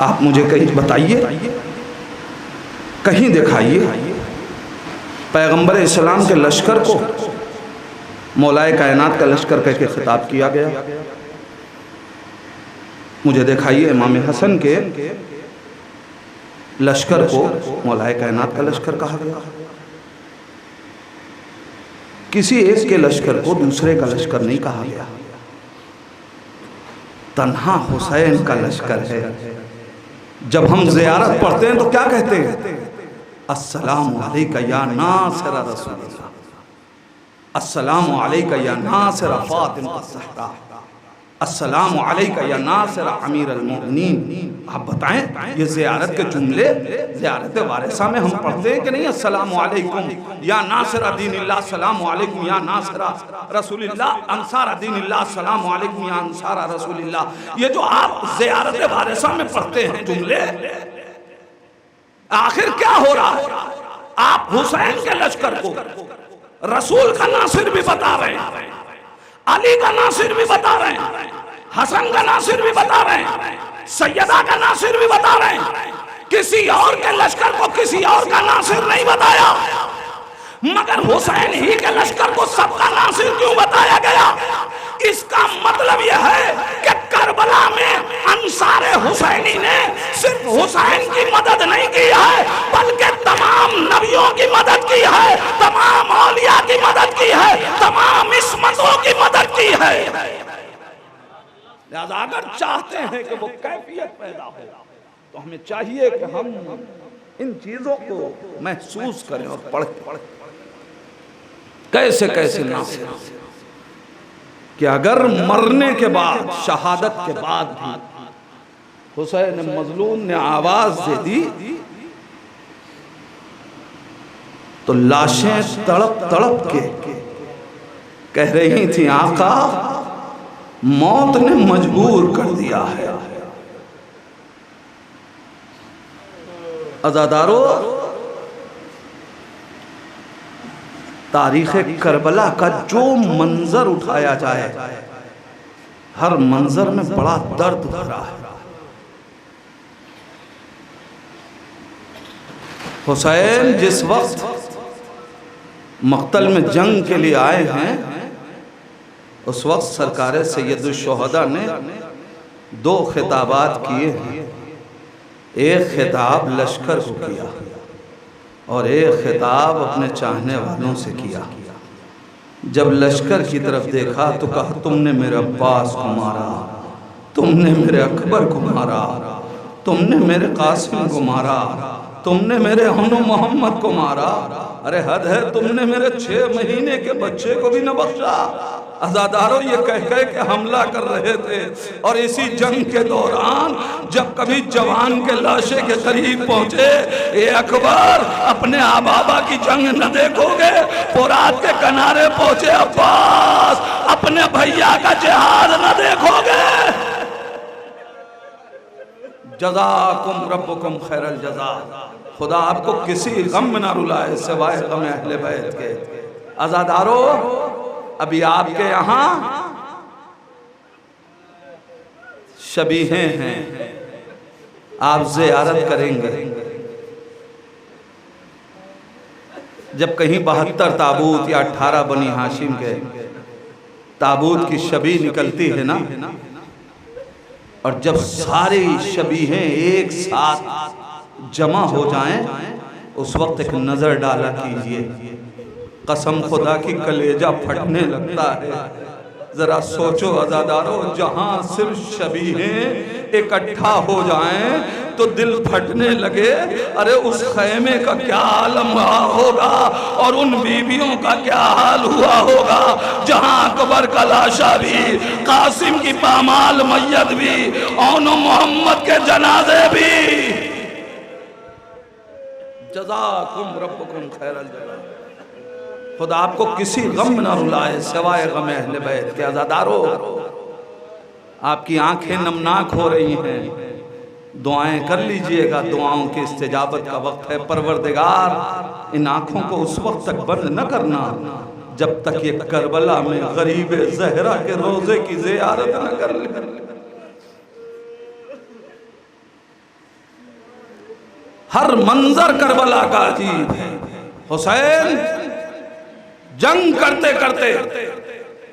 A: आप मुझे कहीं बताइए, कहीं दिखाइए पैगंबर इस्लाम के लश्कर को मौलाए कायनात का लश्कर कह के खिताब किया गया। मुझे दिखाइए इमाम हसन के लश्कर को मौलाए कायनात का लश्कर कहा गया। किसी एक के लश्कर को दूसरे का लश्कर नहीं कहा गया। तन्हा हुसैन का लश्कर है। जब हम ज़ियारत पढ़ते हैं तो क्या कहते हैं? अस्सलामु अलैका या नासिर रसूलल्लाह, अस्सलामु अलैका या नासिर फातिमा ज़हरा, अस्सलामु अलैका या नासिर अमीर अल-मोमिनीन। आप बताएं ये ज़ियारत के जुमले ज़ियारत वारिसा में हम पढ़ते हैं कि नहीं? अस्सलामु अलैकुम या नासिर दीनिल्लाह, अस्सलामु अलैकुम या नासिर रसूलिल्लाह, अंसार दीनिल्लाह, अस्सलामु अलैकुम या अंसार रसूलिल्लाह। ये जो आप ज़ियारत वारिसा में पढ़ते हैं जुमले, आखिर क्या हो रहा है? आप हुसैन के लश्कर को रसूल का नासिर भी बता रहे हैं, अली का नासिर भी बता रहे हैं, हसन का नासिर भी बता रहे हैं, सैयदा का नासिर भी बता रहे हैं। किसी और के लश्कर को किसी और का नासिर नहीं बताया, मगर हुसैन ही के लश्कर को सबका नासिर क्यों बताया गया? इसका मतलब यह है कि करबला में अंसारे हुसैनी ने सिर्फ हुसैन की मदद नहीं की है, बल्कि तमाम नबियों की मदद की है, तमाम औलिया की मदद की है, तमाम इस्मतों की मदद की है। लिहाजा अगर चाहते हैं कि वो कैफियत पैदा हो तो हमें चाहिए कि हम इन चीजों को महसूस करें और पढ़ें कैसे कैसे नासिर कि अगर मरने के बाद, शहादत के बाद भी हुसैन मजलूम ने आवाज दे दी तो लाशें तड़प तड़प के कह रही थी आका मौत ने मजबूर कर दिया है। अज़ादारो, तारीख़ करबला का जो मंजर उठाया जाए, हर मंजर में बड़ा दर्द भरा है। हुसैन जिस वक्त मक्तल में जंग के लिए आए हैं, उस वक्त सरकार सैयदुल शुहदा ने 2 खिताबात किए हैं। एक खिताब लश्कर को किया और एक खिताब अपने चाहने वालों से किया। जब लश्कर की तरफ देखा तो कहा, तुमने मेरे अब्बास को मारा, तुमने मेरे अकबर को मारा, तुमने मेरे कासिम को मारा, तुमने मेरे हनु मोहम्मद को मारा। अरे हद है, तुमने मेरे 6 महीने के बच्चे को भी न बख्शा। अज़ादारों, ये कह कह के हमला कर रहे थे। और इसी जंग के दौरान जब कभी जवान के लाशे के करीब पहुंचे, ए अकबर, अपने आबाबा की जंग न देखोगे? फुरात के किनारे पहुंचे अब्बास, अपने भैया का जिहाद न देखोगे? जज़ाकुम रब्बुकुम खैरल जज़ा। खुदा आपको किसी गम में ना रुलाए सिवाय गम अहले बैत के। अज़ादारों, अभी आपके यहाँ शबीहें हैं, आप ज़ियारत करेंगे। जब कहीं 72 ताबूत या 18 बनी हाशिम के ताबूत की शबी निकलती है ना, और जब सारी शबीहें एक साथ जमा हो जाएं, उस वक्त एक नजर डाला कीजिए। कसम खुदा की कलेजा फटने लगता है। जरा सोचो अज़ादारों, जहां सिर्फ शबीहें इकट्ठा हो जाएं तो दिल फटने लगे। अरे उस खैमे का क्या आलम रहा होगा और उन बीवियों का क्या हाल हुआ होगा, जहां अकबर का लाशा भी, कासिम की पामाल मैयत भी, और मोहम्मद के जनाजे भी। जज़ाकुम रब्बुकुम खैरल जज़ा। खुदा आपको किसी गम में ना रुलाए सिवाय गम अहले बैत के। अज़ादारों, आपकी आंखें नमनाक हो रही हैं, दुआएं कर लीजिएगा। दुआओं की इस्तिजाबत का वक्त है। परवरदिगार, इन आंखों को उस वक्त तक बंद न करना जब तक ये करबला में गरीब ज़हरा के रोजे की ज़ियारत न कर ले। हर मंजर करबला का अजीब है। हुसैन जंग करते करते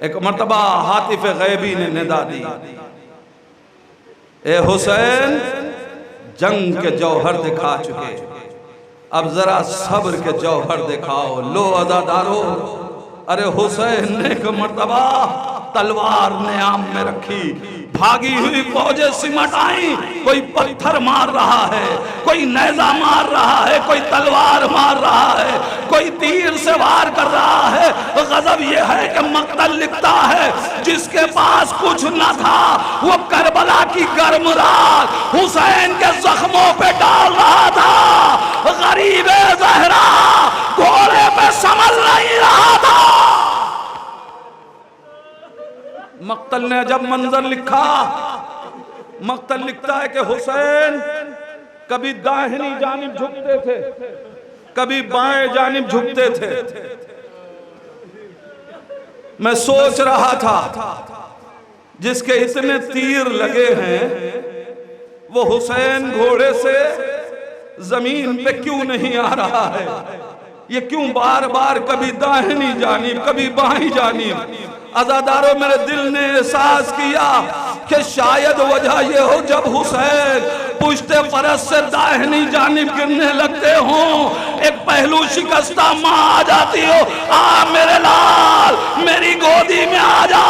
A: एक मर्तबा हातिफ गैबी ने निदा दी, ए हुसैन, जंग के जौहर दिखा चुके, अब जरा सब्र के जौहर दिखाओ। लो अज़ादारों, अरे हुसैन ने एक मर्तबा तलवार नियाम में रखी, भागी हुई फौजें सिमट आई। कोई पत्थर मार रहा है, कोई नेजा मार रहा है, कोई तलवार मार रहा है, कोई तीर से वार कर रहा है। गजब यह है कि मक्तल लिखता है, जिसके पास कुछ न था वो करबला की गर्म रात हुसैन के जख्मों पे डाल रहा था। गरीब ज़हरा घोड़े पे संभल नहीं रहा था। मक्तल ने जब मंजर लिखा, मक्तल लिखता है कि हुसैन कभी दाहिनी जानिब झुकते थे, कभी बाएं जानिब झुकते थे। मैं सोच रहा था, जिसके इतने तीर लगे हैं वो हुसैन घोड़े से जमीन पे क्यों नहीं आ रहा है? ये क्यों बार बार कभी दाहिनी जानिब कभी बाईं जानिब? अज़ादारों, मेरे दिल ने एहसास किया कि शायद वजह ये हो, जब हुसैन पुश्ते फरस से दाहिनी जानिब गिरने लगते हों, एक पहलू शिकस्ता माँ आ जाती हो, आ मेरे लाल मेरी गोदी में आ जा।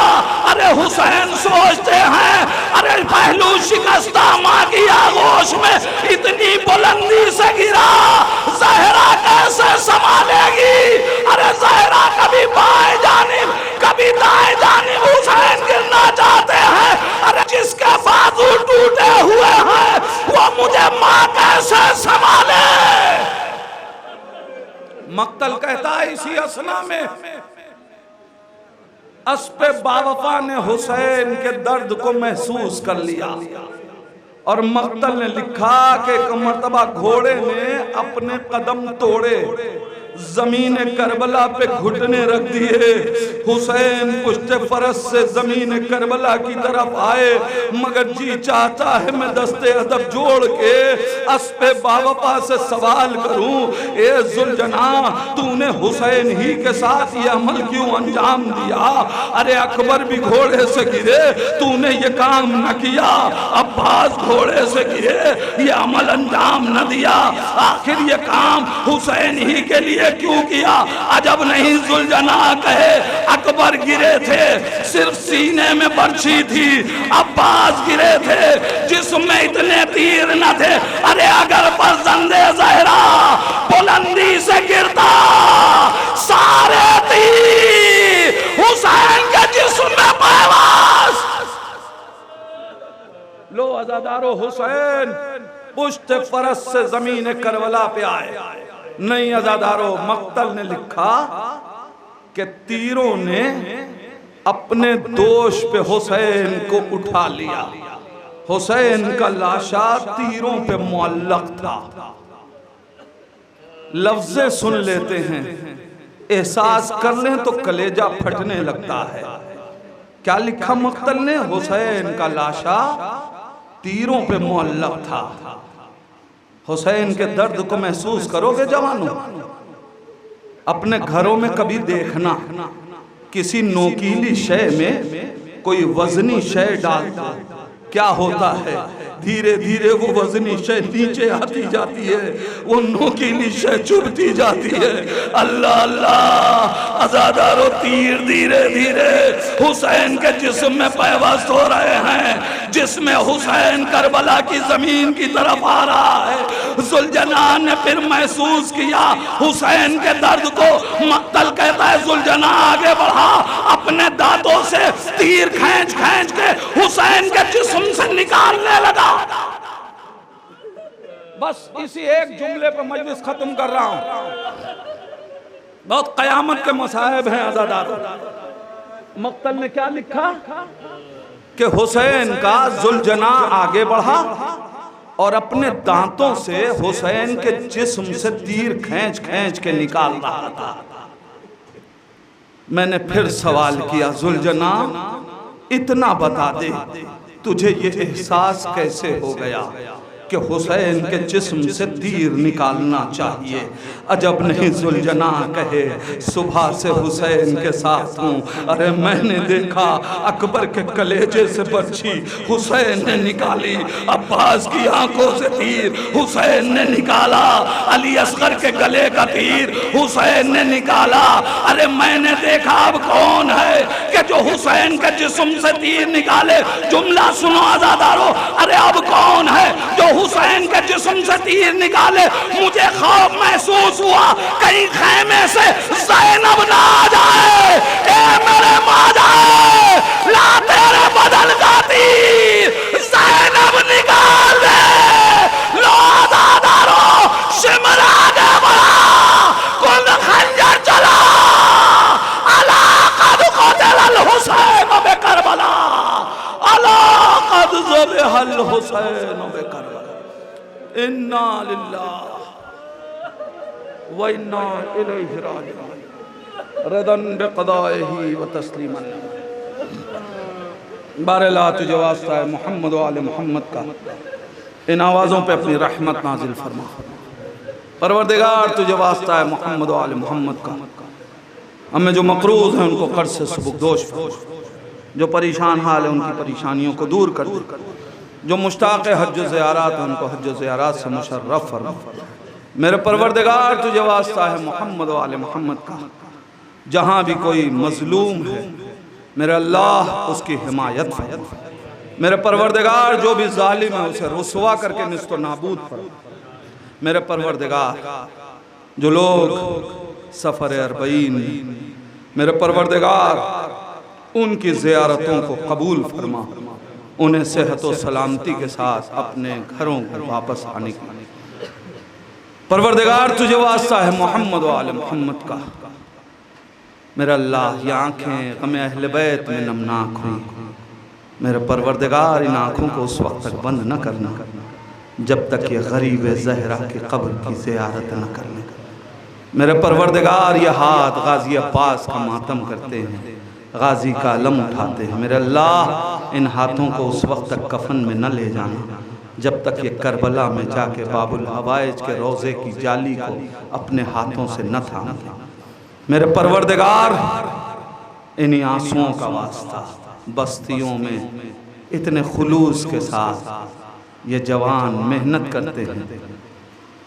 A: अरे हुसैन सोचते हैं, अरे पहलू शिकस्ता माँ की आगोश में इतनी बुलंदी से गिरा, ज़हरा कैसे संभालेगी? अरे ज़हरा कभी बाएं जानिब कभी दाएं जानिब हुसैन गिरना चाहते हैं। अरे जिसके बाजू टूटे हुए हैं वो मुझे माँ कैसे संभाले? मक्तल कहता है इसी असना में अस्पे बावफा ने हुसैन के दर्द को महसूस कर लिया और मक्तल ने लिखा कि एक मर्तबा घोड़े ने अपने कदम तोड़े, जमीन करबला पे घुटने रख दिए। हुसैन पुश्ते फरस से जमीन करबला की तरफ आए, मगर जी चाहता है मैं दस्ते अदब जोड़ के अस्पे बावफा से सवाल करूं, ए जुलजना तूने हुसैन ही के साथ ये अमल क्यों अंजाम दिया? अरे अकबर भी घोड़े से गिरे, तूने ये काम न किया। अब्बास घोड़े से गिरे, ये अमल अंजाम न दिया। आखिर ये काम हुसैन ही के लिए क्यों किया? अजब नहीं जुलजना कहे अकबर गिरे थे सिर्फ सीने में बर्छी थी, अब्बास गिरे थे जिसमें इतने तीर न थे। अरे अगर फर्जंदे ज़हरा बुलंदी से गिरता सारे तीर हुसैन के जिस्म में पैवास। लो अज़ादारो, हुसैन पुश्ते फरस से जमीन करबला पे आए। नहीं अज़ादारो, मक्तल ने लिखा कि तीरों ने अपने दोष पे हुसैन को उठा लिया। हुसैन का लाशा तीरों पे मुअल्लक था। लफ्ज़े सुन लेते हैं, एहसास कर लें तो कलेजा फटने लगता है। क्या लिखा मक्तल ने? हुसैन का लाशा तीरों पे मुअल्लक था। हुसैन के दर्द को महसूस करोगे जवानों? अपने घरों में कभी देखना किसी नोकीली शय में कोई वजनी शय डाल दो, क्या होता है? धीरे धीरे वो वजनी शय नीचे आती जाती है, वो नोकीली शय चुभती जाती है। अल्लाह अल्लाह, अज़ादारो तीर धीरे धीरे हुसैन के जिस्म में पैवस्त हो रहे हैं, जिसमें हुसैन करबला की जमीन की तरफ आ रहा है। जुलजना ने फिर महसूस किया हुसैन के दर्द को। मक्तल कहता है जुलजना आगे बढ़ा, अपने दांतों से तीर खींच खींच के हुसैन के जिस्म से निकालने लगा। बस इसी एक जुमले पर मजलिस खत्म कर रहा हूं। बहुत कयामत के मसाइब हैं अज़ादारो। मक्तल ने क्या लिखा कि हुसैन का जुलजना आगे बढ़ा और अपने दांतों से हुसैन के जिस्म से तीर खींच खींच के निकाल रहा था। मैंने फिर सवाल किया, जुलजना इतना बता दे, तुझे ये एहसास कैसे हो गया कि हुसैन के जिस्म से तीर निकालना चाहिए? अजब नहीं जुलजना कहे सुबह से हुसैन के साथ हूँ। अरे मैंने देखा अकबर के कलेजे से बर्छी हुसैन ने निकाली, अब्बास की आंखों से तीर हुसैन ने निकाला, अली असगर के गले का तीर हुसैन ने निकाला। अरे मैंने देखा अब कौन है कि जो हुसैन के जिस्म से तीर निकाले? जुमला सुनो अज़ादारो, अरे अब कौन है जो हुसैन के जिस्म से तीर निकाले? मुझे खौफ महसूस हुआ कहीं खैमे से ज़ैनब ना आ जाए। ए मेरे माजा, ला तेरे बदन का तीर ज़ैनब निकाल दे। लो अज़ादारो, शिमर आगे बढ़ा, कुल खंजर चला, अला कद क़तल हुसैन बे करबला, अला कद ज़बहल हुसैन बे करबला। इन्ना लिल्लाह व इन्ना इलैहि राजिऊन, रदन बिक़दाइही व तस्लीमन। बारला तुझे वास्ता है मोहम्मद व आले मोहम्मद का, इन आवाज़ों पे अपनी रहमत नाजिल फरमा। परवरदिगार तुझे वास्ता है मोहम्मद व आले मोहम्मद का, हमें जो मकरूज़ हैं उनको कर्ज से सुबुकदोश फरमा, जो परेशान हाल है उनकी परेशानियों को दूर कर, जो मुश्ताक़ हज ज़ियारत है उनको हज ज़ियारत से मुशर्रफ फरमा। मेरे परवरदिगार तुझे वास्ता है मोहम्मद व आले मोहम्मद का, जहाँ भी कोई मजलूम है मेरे अल्लाह उसकी हिमायत फरमा। मेरे परवरदिगार जो भी जालिम है उसे रुसवा करके निस्तो नाबूद फरमा। मेरे परवरदिगार जो लोग सफ़र अरबईन, मेरे परवरदिगार उनकी ज़ियारतों को कबूल फरमा, उन्हें सेहत व सलामती के साथ अपने घरों को वापस आने की। परवरदिगार तुझे वास्ता है मोहम्मद व आले मोहम्मद का, मेरा अल्लाह ये आँखें गम अहले बैत में नमनाक हुई, मेरे परवरदिगार इन आँखों को उस वक्त तक बंद न करना जब तक ये गरीब ज़हरा की कब्र की ज़ियारत न कर ले। मेरे परवरदिगार ये हाथ गाजी अब्बास का मातम करते हैं, गाजी का अलम उठाते हैं। मेरे अल्लाह इन हाथों को उस वक्त तक कफन में न ले जाना जब तक ये करबला में जाके बाबुल हवाइज के रोज़े की जाली को अपने हाथों से न थाम। मेरे परवरदिगार इन्हीं आंसुओं का वास्ता बस्तियों में इतने खुलूस के साथ ये जवान मेहनत करते हैं,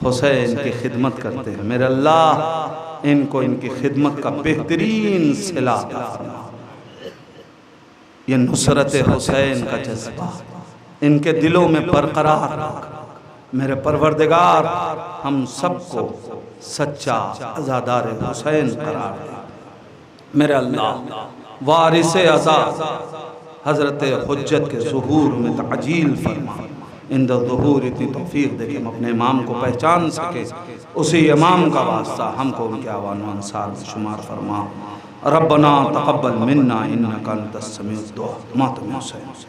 A: हुसैन की खिदमत करते हैं। मेरे अल्लाह इनको इनकी खिदमत का बेहतरीन सिला अता फरमा। ये नुसरत हुसैन का जज्बा इनके दिलों में बरकरार रख। मेरे परवरदिगार हम सबको सच्चा अज़ादार हुसैन करार दे। मेरे अल्लाह वारिसे अज़ा हज़रत हुज्जत के ज़ुहूर में ताजील फरमा। इंद ज़ुहूर इतनी तौफीक दे कि हम अपने इमाम को पहचान सके। उसी इमाम का वास्ता हमको उनके आवान व अंसार में शुमार फरमा। रब्बना तक़ब्बल मिन्ना इन्नका अंतस समीउद दुआ। मातम हुसैन।